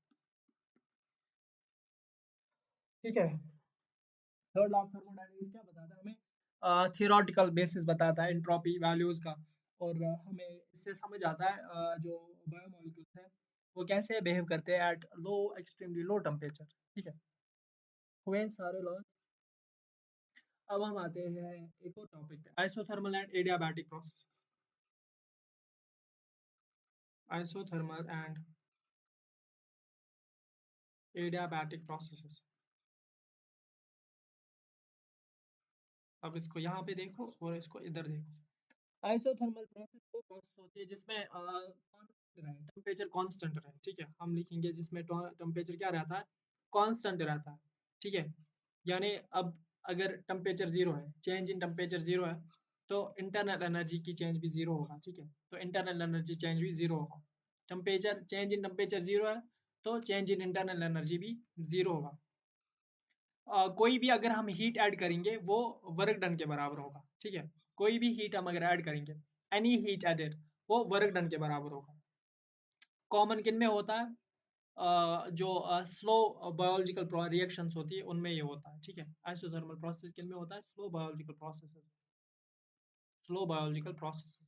ठीक है, थर्ड लॉ ऑफ थर्मोडायनेमिक्स क्या बताता है हमें? थियोरेटिकल बेसिस बताता है एंट्रोपी वैल्यूज का, और हमें इससे समझ आता है जो बायोमोलिक्यूल्स हैं वो कैसे बिहेव करते हैं at low, extremely low temperature. ठीक है, हुए सारे लॉज। अब हम आते हैं एक और टॉपिक पे, isothermal and adiabatic processes. Isothermal and adiabatic processes. अब इसको यहाँ पे देखो और इसको इधर देखो। आइसोथर्मल प्रोसेस वो प्रोसेस होती है जिसमें टेम्परेचर कांस्टेंट रहे। ठीक है, हम लिखेंगे जिसमें टेम्परेचर क्या रहता है? कांस्टेंट रहता है। ठीक है, यानी अब अगर टेम्परेचर जीरो है, चेंज इन टेम्परेचर जीरो है, तो इंटरनल एनर्जी की चेंज भी जीरो होगा। ठीक है, तो इंटरनल एनर्जी चेंज भी जीरो होगा। Temperature change in temperature zero है तो चेंज इन इंटरनल एनर्जी भी जीरो होगा। कोई भी अगर हम हीट ऐड करेंगे वो वर्क डन के बराबर होगा। ठीक है, कोई भी हीट हम अगर ऐड करेंगे, एनी हीट एडेड, वो वर्क डन के बराबर होगा। कॉमन किन में होता है? जो स्लो बायोलॉजिकल रिएक्शंस होती है उनमें ये होता है। ठीक है, आइसोथर्मल प्रोसेस किन में होता है? Slow biological processes, slow biological processes.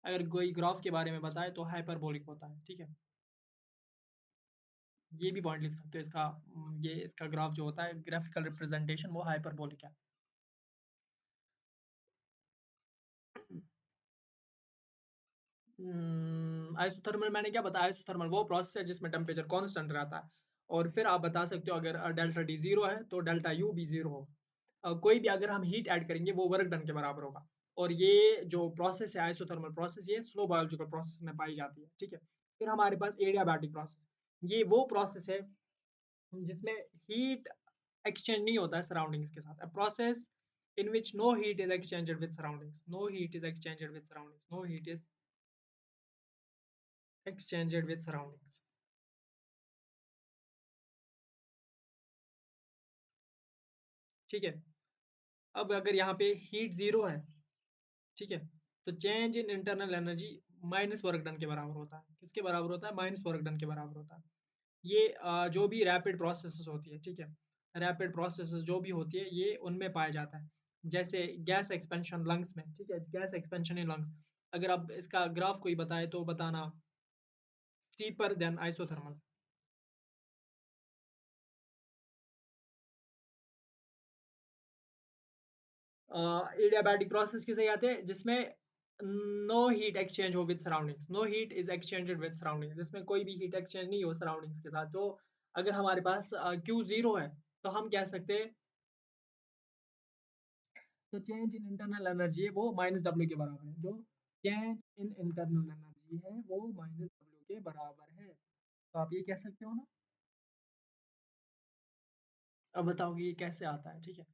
अगर कोई ग्राफ के बारे में बताए तो हाइपरबोलिक होता है। ठीक है, ये भी पॉइंट लिख सकते हो इसका। ये इसका ग्राफ जो होता है, ग्राफिकल रिप्रेजेंटेशन, वो हाइपरबोलिक है। आइसोथर्मल मैंने क्या बताया? आइसोथर्मल वो प्रोसेस है जिसमें टेम्परेचर कांस्टेंट रहता है। और फिर आप बता सकते हो अगर डेल्टा टी जीरो है तो डेल्टा यू भी जीरो होगा। कोई भी अगर हम हीट ऐड करेंगे वो वर्क डन के बराबर होगा। और ये जो प्रोसेस है आइसोथर्मल प्रोसेस, ये स्लो बायोलॉजिकल प्रोसेस में पाई जाती है। ठीक है, फिर हमारे पास एडियाबैटिक प्रोसेस। ये वो प्रोसेस है जिसमें हीट एक्सचेंज नहीं होता है सराउंडिंग्स के साथ। Process in which no heat is exchanged with surroundings, no heat is exchanged with surroundings, no heat is exchanged with surroundings। ठीक है, अब अगर यहाँ पे हीट जीरो है, ठीक है, तो change in internal energy minus work done के बराबर होता है। किसके बराबर होता है? माइनस वर्क डन के बराबर होता है। ये जो भी रैपिड प्रोसेसेस होती है, ठीक है, रैपिड प्रोसेसेस जो भी होती है ये उनमें पाया जाता है। जैसे गैस एक्सपेंशन लंग्स में। ठीक है, गैस एक्सपेंशन इन लंग्स। अगर आप इसका ग्राफ कोई बताए तो बताना। Steeper than isothermal. Adiabatic process किसे कहते हैं? जिसमें नो हीट एक्सचेंज हो with surroundings, no heat is exchanged with surroundings, जिसमें कोई भी हीट एक्सचेंज नहीं हो सराउंडिंग्स के साथ। तो अगर हमारे पास क्यू जीरो है तो हम कह सकते हैं तो चेंज इन इंटरनल एनर्जी है वो माइनस डब्ल्यू के बराबर है। जो चेंज इन इंटरनल एनर्जी है वो माइनस डब्ल्यू के बराबर है। तो आप ये कह सकते हो ना। अब बताओ कि ये कैसे आता है? ठीक है,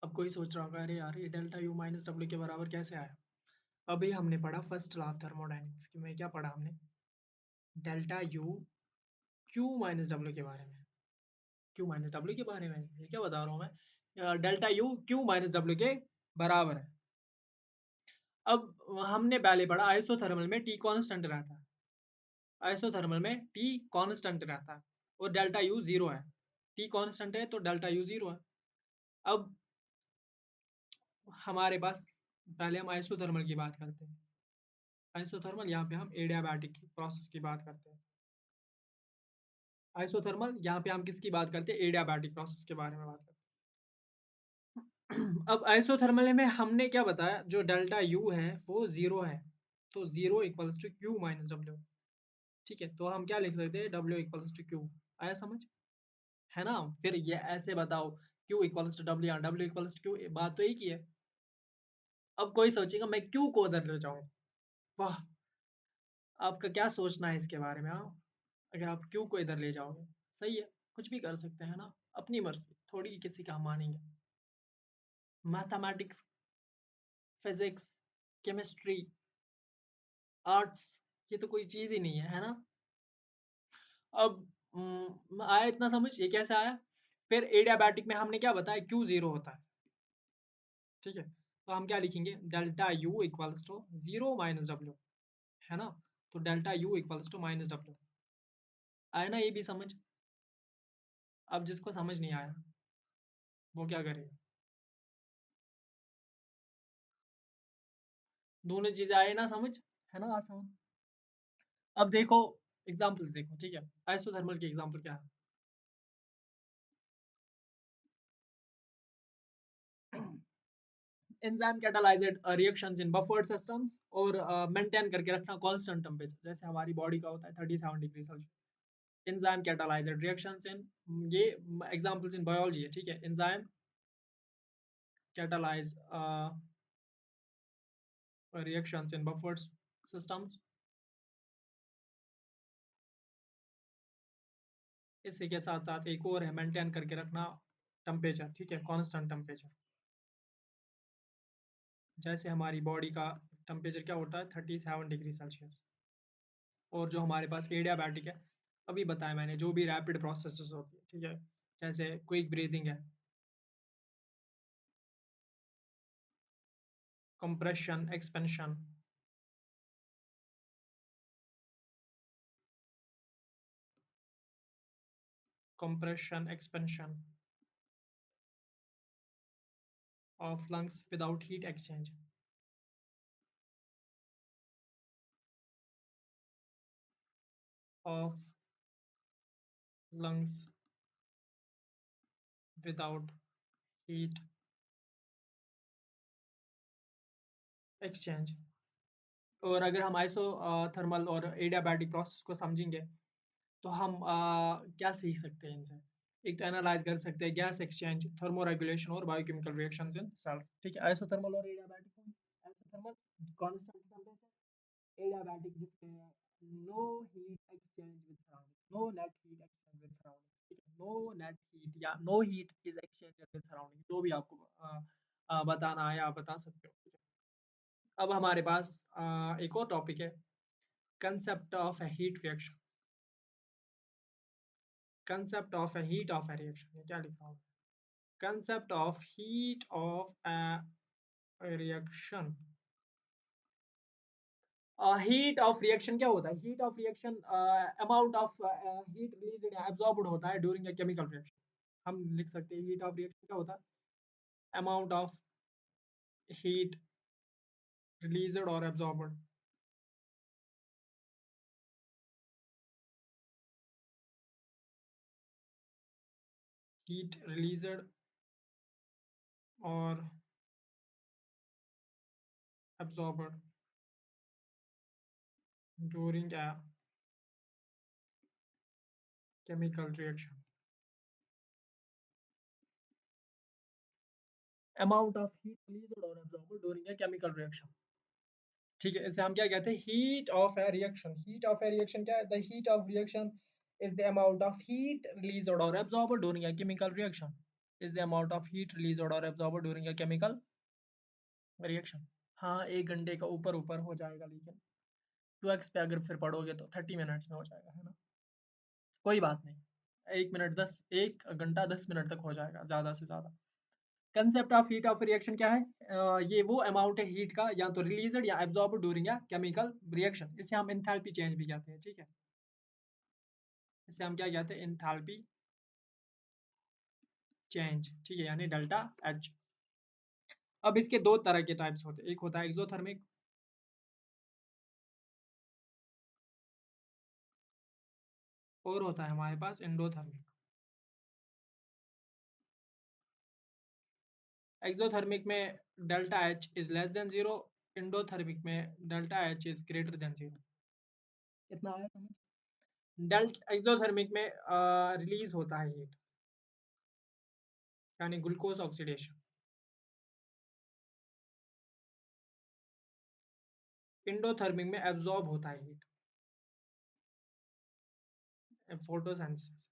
अब कोई सोच रहा होगा अरे यार ये डेल्टा यू माइनस डब्ल्यू के बराबर कैसे आया? अभी हमने पढ़ा फर्स्ट लॉ ऑफ थर्मोडायनेमिक्स की में, क्या पढ़ा हमने? Delta U Q minus W के बारे में। क्यू माइनस डब्ल्यू के बारे में, ये क्या बता रहा हूँ मैं? Delta U Q minus W के बराबर है। अब हमने पहले पढ़ा आइसोथर्मल में टी कांस्टेंट रहता है। आइसोथर्मल में टी कांस्टेंट रहता है और डेल्टा यू जीरो है। टी कांस्टेंट है तो डेल्टा यू जीरो है। अब हमारे पास, पहले हम आइसोथर्मल की बात करते हैं। आइसोथर्मल, यहाँ पे हम एडियाबैटिक प्रोसेस की बात करते हैं। आइसोथर्मल, यहाँ पे हम किसकी बात करते हैं? एडियाबैटिक प्रोसेस के बारे में बात करते हैं। अब आइसोथर्मल में हमने क्या बताया? जो डेल्टा यू है वो जीरो है, तो zero equals to Q minus W. ठीक है, तो हम क्या लिख सकते हैं, डब्ल्यू इक्वल्स टू क्यू। आया समझ, है ना? फिर ये ऐसे बताओ, क्यू इक्वल्स टू डब्ल्यू या डब्ल्यू इक्वल्स टू क्यू, बात तो एक ही है। अब कोई सोचेगा मैं क्यू को उधर ले जाऊं, वाह, आपका क्या सोचना है इसके बारे में? हाँ, अगर आप क्यू को इधर ले जाओगे, सही है, कुछ भी कर सकते हैं ना, अपनी मर्जी, थोड़ी किसी का हम मानेंगे। मैथमेटिक्स, फिजिक्स, केमिस्ट्री, आर्ट्स, ये तो कोई चीज ही नहीं है ना? अब आया इतना समझ, ये कैसे आया? फिर एडियाबैटिक में हमने क्या बताया, क्यू जीरो होता है, ठीक है, तो हम क्या लिखेंगे, delta U equals to zero minus W, है ना? तो delta U equals to minus W. आया ना ये भी समझ? अब जिसको समझ नहीं आया वो क्या करेगा? दोनों चीजें आए ना समझ, है ना आसान? अब देखो, एग्जांपल्स देखो, ठीक है, आइसोथर्मल की एग्जांपल क्या है? Enzyme catalysed reactions in buffered systems, और मेंटेन करके रखना कांस्टेंट टेम्परेचर, जैसे हमारी बॉडी का होता है 37 degree Celsius. Enzyme catalysed reactions in, ये एग्जांपल्स इन बायोलॉजी है, ठीक है, enzyme catalyse reactions in buffered systems। इसी के साथ साथ एक और है, मेंटेन करके रखना टेम्परेचर, ठीक है, कांस्टेंट टेम्परेचर। जैसे हमारी बॉडी का टेम्परेचर क्या होता है, 37 डिग्री सेल्सियस। और जो हमारे पास एडियाबैटिक है, अभी बताया मैंने, जो भी रैपिड प्रोसेसेस होती है, ठीक है, जैसे क्विक ब्रीदिंग है, compression expansion, compression expansion of lungs without heat exchange of lungs without heat exchange. और अगर हम आइसो थर्मल और एडियाबैटिक प्रोसेस को समझेंगे, तो हम क्या सीख सकते हैं इनसे? एक तो एनालाइज कर सकते हैं गैस एक्सचेंज, थर्मो रेगुलेशन और बायोकेमिकल रिएक्शंस इन सेल्स, ठीक है, आइसोथर्मल और adiabatic. Isothermal constant temperature, adiabatic जिसमें no heat exchange with surrounding, no net heat exchange with surrounding, ठीक है, नो नेट हीट या no heat is exchange with surrounding, जो भी आपको बताना है आप बता सकते हो, ठीक है। अब हमारे पास एक और टॉपिक है, concept of a heat reaction. Concept of a heat of a reaction, ये क्या लिखा हुआ है? Concept of heat of a reaction. Heat of reaction क्या होता है? Heat of reaction amount of heat released या एब्जॉर्ब्ड होता है ड्यूरिंग अ केमिकल रिएक्शन। हम लिख सकते हैं हीट ऑफ रिएक्शन क्या होता है, अमाउंट ऑफ हीट रिलीज्ड और एब्जॉर्ब्ड, हीट रिलीज्ड और absorbed during a chemical reaction, amount of heat released और absorbed during a chemical reaction, ठीक है। इसे हम क्या कहते हैं, heat of a reaction. Heat of a reaction क्या है, the heat of reaction is the amount of heat released or absorbed during a chemical reaction, is the amount of heat released or absorbed during a chemical reaction। हाँ, 1 घंटे का ऊपर ऊपर हो जाएगा, लेकिन 2x पे अगर फिर पढ़ोगे तो 30 मिनट्स में हो जाएगा, है ना? कोई बात नहीं, 1 घंटा 10 मिनट तक हो जाएगा ज़्यादा से ज़्यादा। Concept of heat of reaction क्या है? ये वो अमाउंट है हीट का, या तो रिलीज्ड या एब्जॉर्ब ड्यूरिंग या केमिकल रिएक्शन, इसे हम एंथैल्पी चेंज भी कहते हैं, ठीक है, इसे हम क्या कहते हैं, एंथैल्पी चेंज, ठीक है, यानी डेल्टा एच। अब इसके दो तरह के टाइप्स होते हैं, एक होता है एक्सोथर्मिक, और होता है हमारे पास एंडोथर्मिक। एक्सोथर्मिक में delta H is less than zero, endothermic में delta H is greater than zero. इतना आया समझ? डेल्ट एक्सोथर्मिक में रिलीज होता है हीट, यानी ग्लूकोज ऑक्सीडेशन। इंडोथर्मिक में एब्जॉर्ब होता है हीट, फोटोसिंथेसिस।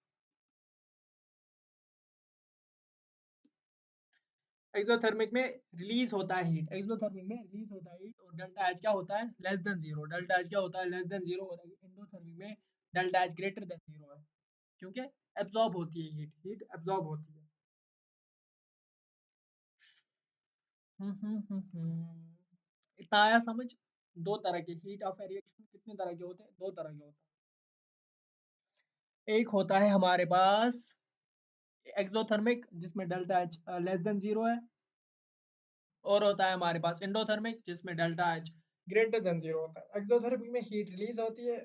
एक्सोथर्मिक में रिलीज होता है हीट, एक्सोथर्मिक में रिलीज होता है हीट, और डेल्टा एच क्या होता है, less than zero. Delta H क्या होता है, लेस देन जीरो। और इंडोथर्मिक में delta H greater than zero है, क्योंकि एब्जॉर्ब होती है हीट, हीट एब्जॉर्ब होती है। इतना आया समझ? दो तरह के हीट ऑफ रिएक्शन कितने तरह के होते हैं, दो तरह के होते हैं। एक होता है हमारे पास एक्सोथर्मिक, जिसमें delta H less than zero है, और होता है हमारे पास इंडोथर्मिक, जिसमें delta H greater than zero होता है। एक्सोथर्मिक में हीट रिलीज होती है,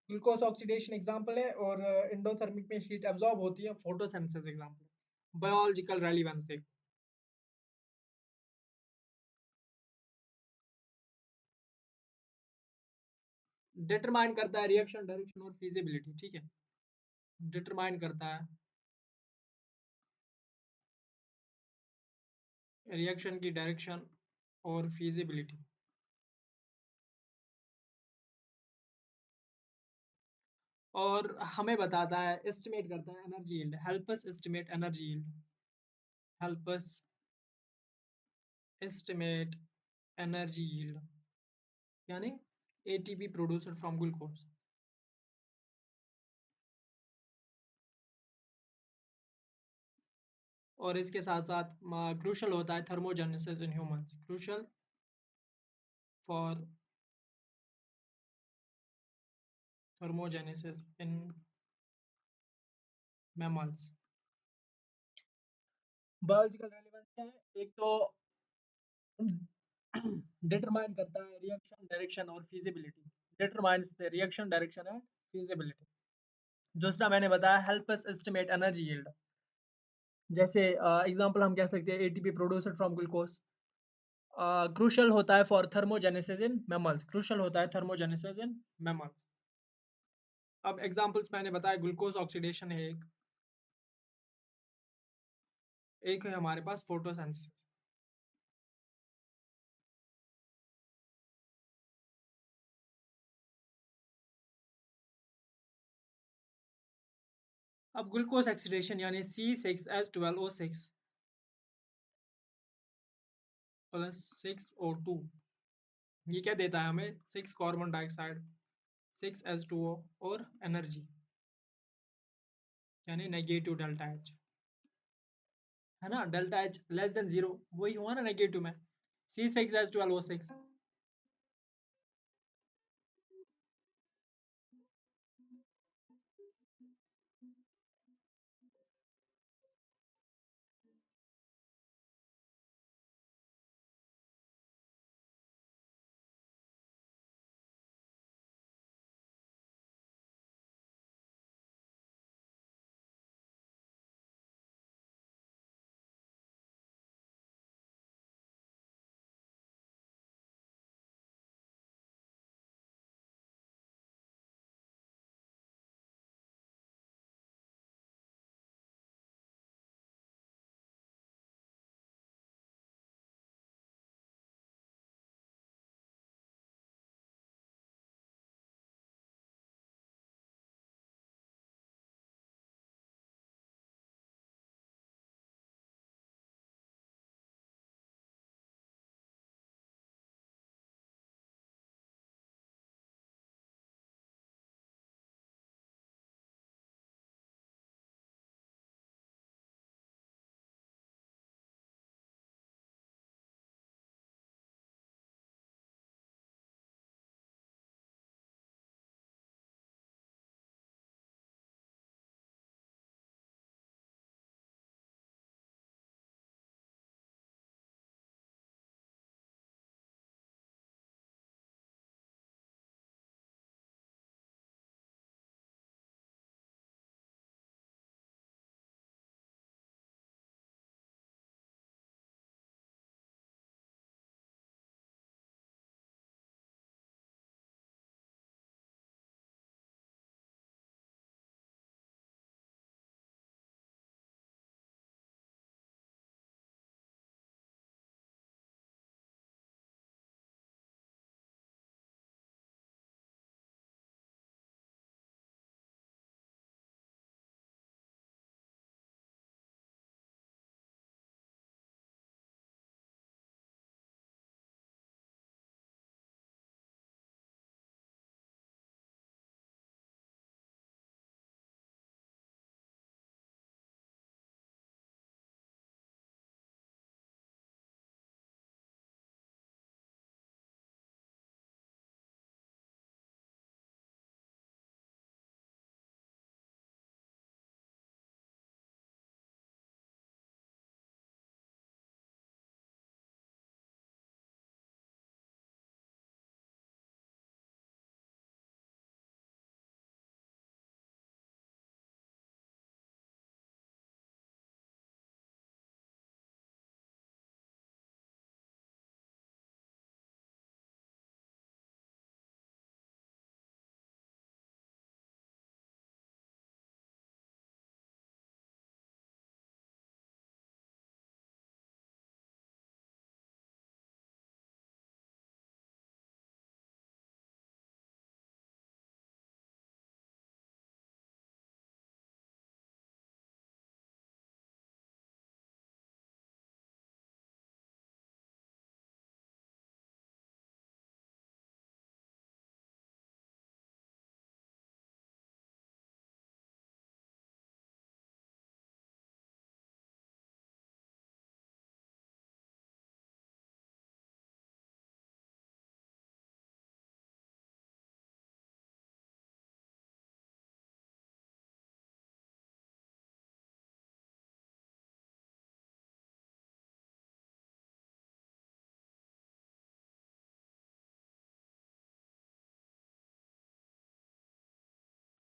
ग्लूकोज ऑक्सीडेशन एग्जांपल है, और इंडोथर्मिक में हीट एब्जॉर्ब होती है, फोटोसिंथेसिस एग्जांपल। बायोलॉजिकल रेलेवेंस देखो। डिटरमाइन करता है रिएक्शन डायरेक्शन और फिजिबिलिटी, ठीक है। डिटरमाइन करता है रिएक्शन की डायरेक्शन और फिजिबिलिटी, और हमें बताता है, एस्टिमेट करता है energy yield. Help us estimate energy yield, help us estimate energy yield, यानी एटीपी प्रोड्यूसर फ्रॉम ग्लूकोज। और इसके साथ साथ क्रूशल होता है thermogenesis in humans, crucial for thermogenesis in mammals. Biological relevance क्या है, एक तो डिटरमाइन करता है रिएक्शन डायरेक्शन और feasibility, determines the reaction direction and feasibility. दूसरा मैंने बताया help us estimate energy yield. जैसे एग्जांपल हम कह सकते हैं ATP producer from glucose. Crucial होता है for thermogenesis in mammals, crucial होता है थर्मोजेनेसिस इन मैमल्स। अब एग्जांपल्स मैंने बताया, ग्लूकोज ऑक्सीडेशन है एक है हमारे पास फोटोसिंथेसिस। अब ग्लूकोज ऑक्सीडेशन यानी C6H12O6 प्लस 6O2, ये क्या देता है हमें, 6 कार्बन डाइऑक्साइड, 6H2O और एनर्जी, यानी नेगेटिव डेल्टा एच, है ना। Delta H less than zero, वही हुआ ना नेगेटिव में, C6H12O6।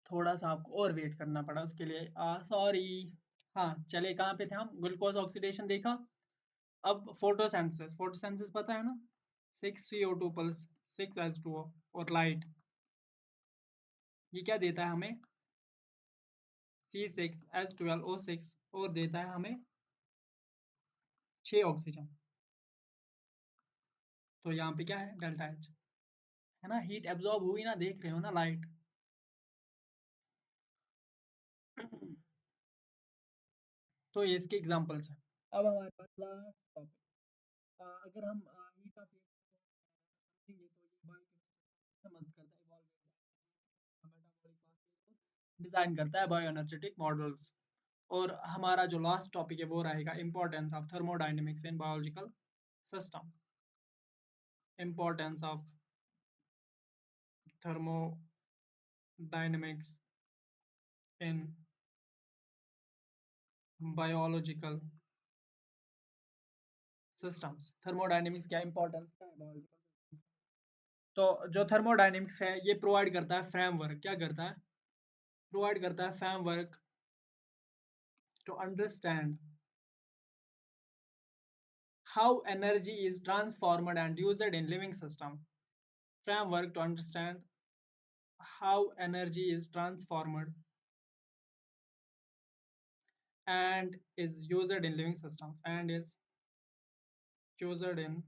थोड़ा सा आपको और वेट करना पड़ा उसके लिए, सॉरी। हाँ चले, कहाँ पे थे हम? ग्लूकोज ऑक्सीडेशन देखा। अब फोटोसिंथेसिस, फोटोसिंथेसिस पता है ना, 6 CO2 प्लस 6 H2O और लाइट, ये क्या देता है हमें? C6H12O6 और देता है हमें 6 ऑक्सीजन। तो यहाँ पे क्या है? डेल्टा H, है ना, हीट एब्जॉर्ब हुई ना, देख रहे हो ना लाइट। तो ये इसके एग्जांपल्स हैं। अब हमारे पास लास्ट टॉपिक, अगर हम हीट ऑफ समझेंगे तो ये बायोकेमिस्ट्री मदद करता है, डिजाइन करता है बायो एनर्जेटिक मॉडल्स। और हमारा जो लास्ट टॉपिक है वो रहेगा importance of thermodynamics in biological system. Importance of thermodynamics in biological systems. Thermodynamics क्या इंपॉर्टेंस क्या है बायोलॉजिकल। तो जो थर्मोडायनेमिक्स है ये प्रोवाइड करता है फ्रेमवर्क, क्या करता है? प्रोवाइड करता है framework to understand how energy is transformed and used in living system. Framework to understand how energy is transformed and is used in living systems and is used in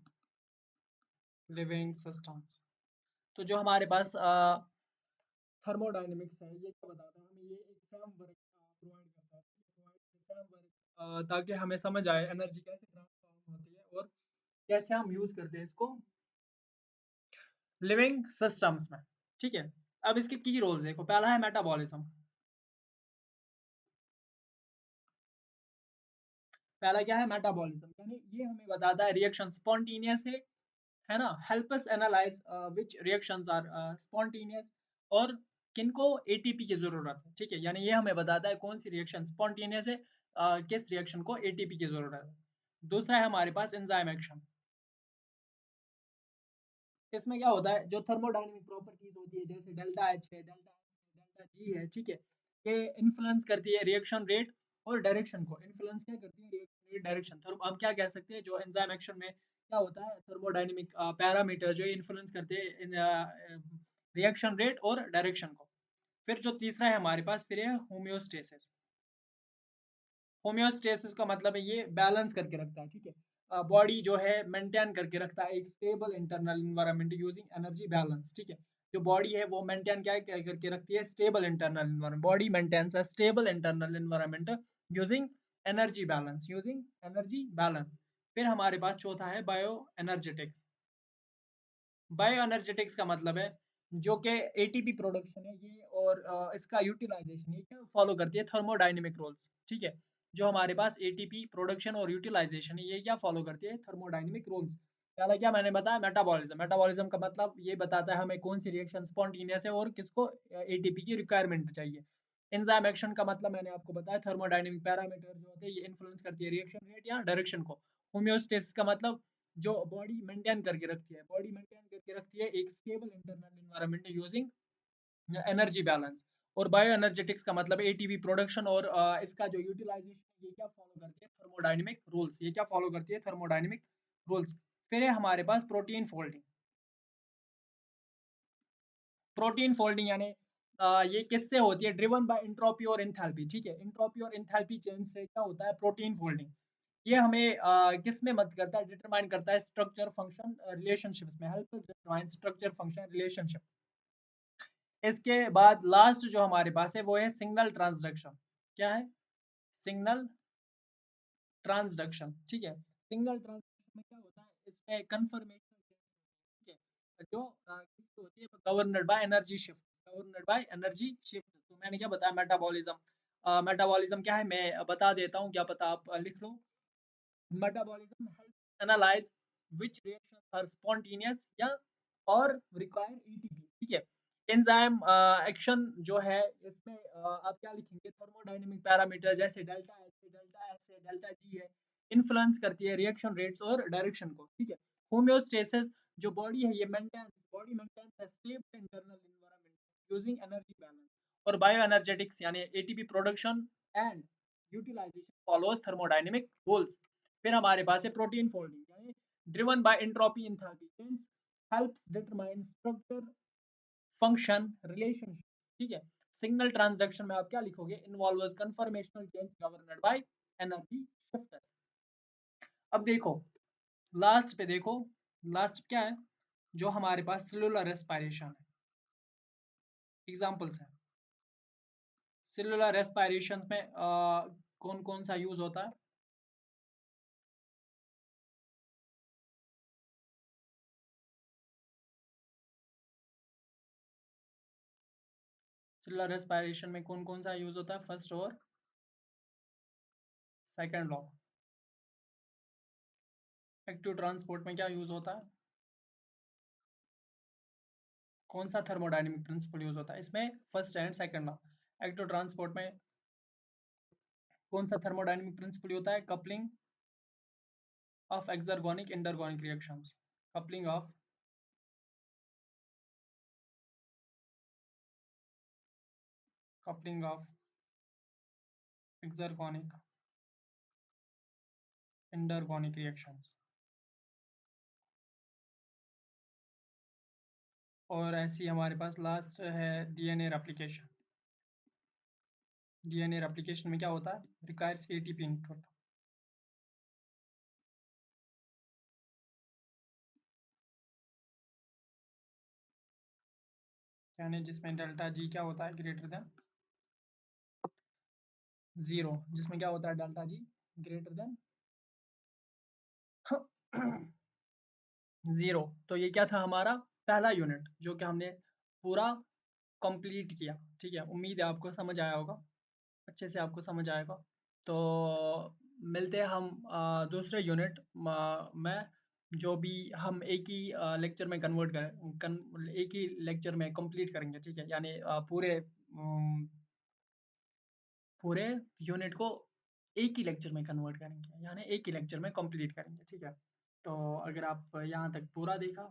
living systems. तो जो हमारे पास thermodynamics है ये क्या बताता है हमें? ये एक फ्रेमवर्क प्रोवाइड करता है, फ्रेमवर्क, ताकि हमें समझ आए एनर्जी कैसे ट्रांसफॉर्म होती है और कैसे हम यूज करते हैं इसको लिविंग सिस्टम्स में। ठीक है, अब इसके की रोल्स देखो। पहला है मेटाबॉलिज्म। पहला क्या है? मेटाबॉलिज्म, यानी ये हमें बताता है रिएक्शन स्पॉन्टेनियस है ना, help us analyse which reactions are spontaneous और किनको एटीपी की जरूरत है। ठीक है, यानी ये हमें बताता है कौन सी रिएक्शन स्पॉन्टेनियस है, किस रिएक्शन को एटीपी की जरूरत है। दूसरा है हमारे पास एंजाइम एक्शन। इसमें क्या होता है? जो थर्मोडायनेमिक प्रॉपर्टीज होती है जैसे डेल्टा एच है, डेल्टा जी है, ठीक है, ये इन्फ्लुएंस करती है रिएक्शन रेट और डायरेक्शन को। इन्फ्लुएंस क्या करती है? Reaction rate, direction. थर्म हम क्या कह सकते हैं, जो एंजाइम एक्शन में क्या होता है, थर्मोडायनेमिक पैरामीटर जो इन्फ्लुएंस करते हैं रिएक्शन रेट और डायरेक्शन को। फिर जो तीसरा है हमारे पास, फिर है होम्योस्टेसिस। होम्योस्टेसिस का मतलब है ये बैलेंस करके रखता है। ठीक है, बॉडी जो है मेंटेन करके रखता है एक stable internal environment using energy balance. ठीक है, जो बॉडी है वो मेंटेन क्या करके रखती है? Stable internal environment. Body maintains a stable internal environment using energy balance, using energy balance. फिर हमारे पास चौथा है बायो एनर्जेटिक्स। बायो एनर्जेटिक्स का मतलब है जो कि एटीपी प्रोडक्शन है ये और इसका यूटिलाइजेशन, ये क्या फॉलो करती है? Thermodynamic rules. ठीक है, जो हमारे पास एटीपी प्रोडक्शन और यूटिलाइजेशन है ये क्या फॉलो करती है? Thermodynamic rules. पहला क्या मैंने बताया? मेटाबॉलिज्म। मेटाबॉलिज्म का मतलब ये बताता है हमें कौन सी रिएक्शन स्पॉन्टेनियस है और किसको एटीपी की रिक्वायरमेंट चाहिए। एंजाइम एक्शन का मतलब मैंने आपको बताया, थर्मोडायनेमिक पैरामीटर जो होते हैं ये इन्फ्लुएंस करती है रिएक्शन रेट या डायरेक्शन को। होम्योस्टेसिस का मतलब जो बॉडी मेंटेन करके रखती है, बॉडी मेंटेन करके रखती है एक stable internal environment using energy balance. और बायो एनर्जेटिक्स का मतलब एटीपी प्रोडक्शन और इसका जो यूटिलाइजेशन ये क्या फॉलो करती है? Thermodynamic rules. ये क्या फॉलो करती है? Thermodynamic rules. फिर है हमारे पास प्रोटीन फोल्डिंग। प्रोटीन फोल्डिंग यानी ये किससे होती है? ड्रिवन बाय एंट्रोपी और एंथैल्पी। ठीक है, एंट्रोपी और एंथैल्पी चेंज से क्या होता है? Protein folding. ये हमें किस में मदद करता है? डिटरमाइन करता है स्ट्रक्चर फंक्शन रिलेशनशिप्स में, help us determine structure function relationship. इसके बाद लास्ट जो हमारे पास है वो है सिग्नल ट्रांसडक्शन। क्या है? Signal transduction. ठीक है, सिग्नल ट्रांसडक्शन में क्या होता है? इसमें कंफर्मेशन, ठीक है, जो किसकी होती है? Governed by energy shift, governed by energy shift. तो मैंने क्या बताया? मेटाबॉलिज्म। मेटाबॉलिज्म क्या है मैं बता देता हूँ, क्या पता आप लिख लो। Metabolism help analyze which reactions are spontaneous या और रिक्वायर एटीपी। ठीक है, एंजाइम एक्शन जो है इसमें आप क्या लिखेंगे? थर्मोडायनेमिक पैरामीटर जैसे डेल्टा एच है, डेल्टा एस है, डेल्टा जी है, इन्फ्लुएंस करती है रिएक्शन रेट्स और डायरेक्शन को। ठीक है, होम्योस्टेसिस, जो बॉडी है ये maintain, body maintains a stable internal environment using energy balance. और बायो एनर्जेटिक्स यानी ATP production and utilisation follows thermodynamic rules. फिर हमारे पास है प्रोटीन फोल्डिंग यानी driven by entropy enthalpy change, helps determine structure function relationship. ठीक है। Signal transduction में आप क्या लिखोगे, involves conformational change governed by energy shifts. अब देखो लास्ट पे देखो, लास्ट क्या है, जो हमारे पास सेलुलर रेस्पिरेशन है, एग्जांपल्स हैं। सेलुलर रेस्पिरेशन में कौन कौन सा यूज होता है? सेलुलर रेस्पिरेशन में कौन कौन सा यूज होता है, फर्स्ट और सेकंड लॉ। एक्टिव ट्रांसपोर्ट में क्या यूज होता है, कौन सा थर्मोडायनेमिक प्रिंसिपल यूज होता है इसमें, first and second law. Active transport में कौन सा थर्मोडायनेमिक प्रिंसिपल होता है, coupling of exergonic endergonic reactions, coupling of coupling of exergonic endergonic reactions. और ऐसी हमारे पास लास्ट है डीएनए रेप्लिकेशन। डीएनए रेप्लिकेशन में क्या होता है, रिक्वायर्स एटीपी इनपुट। यानी जिसमें डेल्टा जी क्या होता है, ग्रेटर देन जीरो, जिसमें क्या होता है delta G greater than zero. तो ये क्या था हमारा पहला यूनिट जो कि हमने पूरा कंप्लीट किया। ठीक है, उम्मीद है आपको समझ आया होगा, अच्छे से आपको समझ आएगा। तो मिलते हैं हम दूसरे यूनिट में, जो भी हम एक ही लेक्चर में कन्वर्ट एक ही लेक्चर में कंप्लीट करेंगे। ठीक है, यानी पूरे यूनिट को एक ही लेक्चर में कन्वर्ट करेंगे, यानी एक ही लेक्चर में कंप्लीट करेंगे। ठीक है, तो अगर आप यहाँ तक पूरा देखा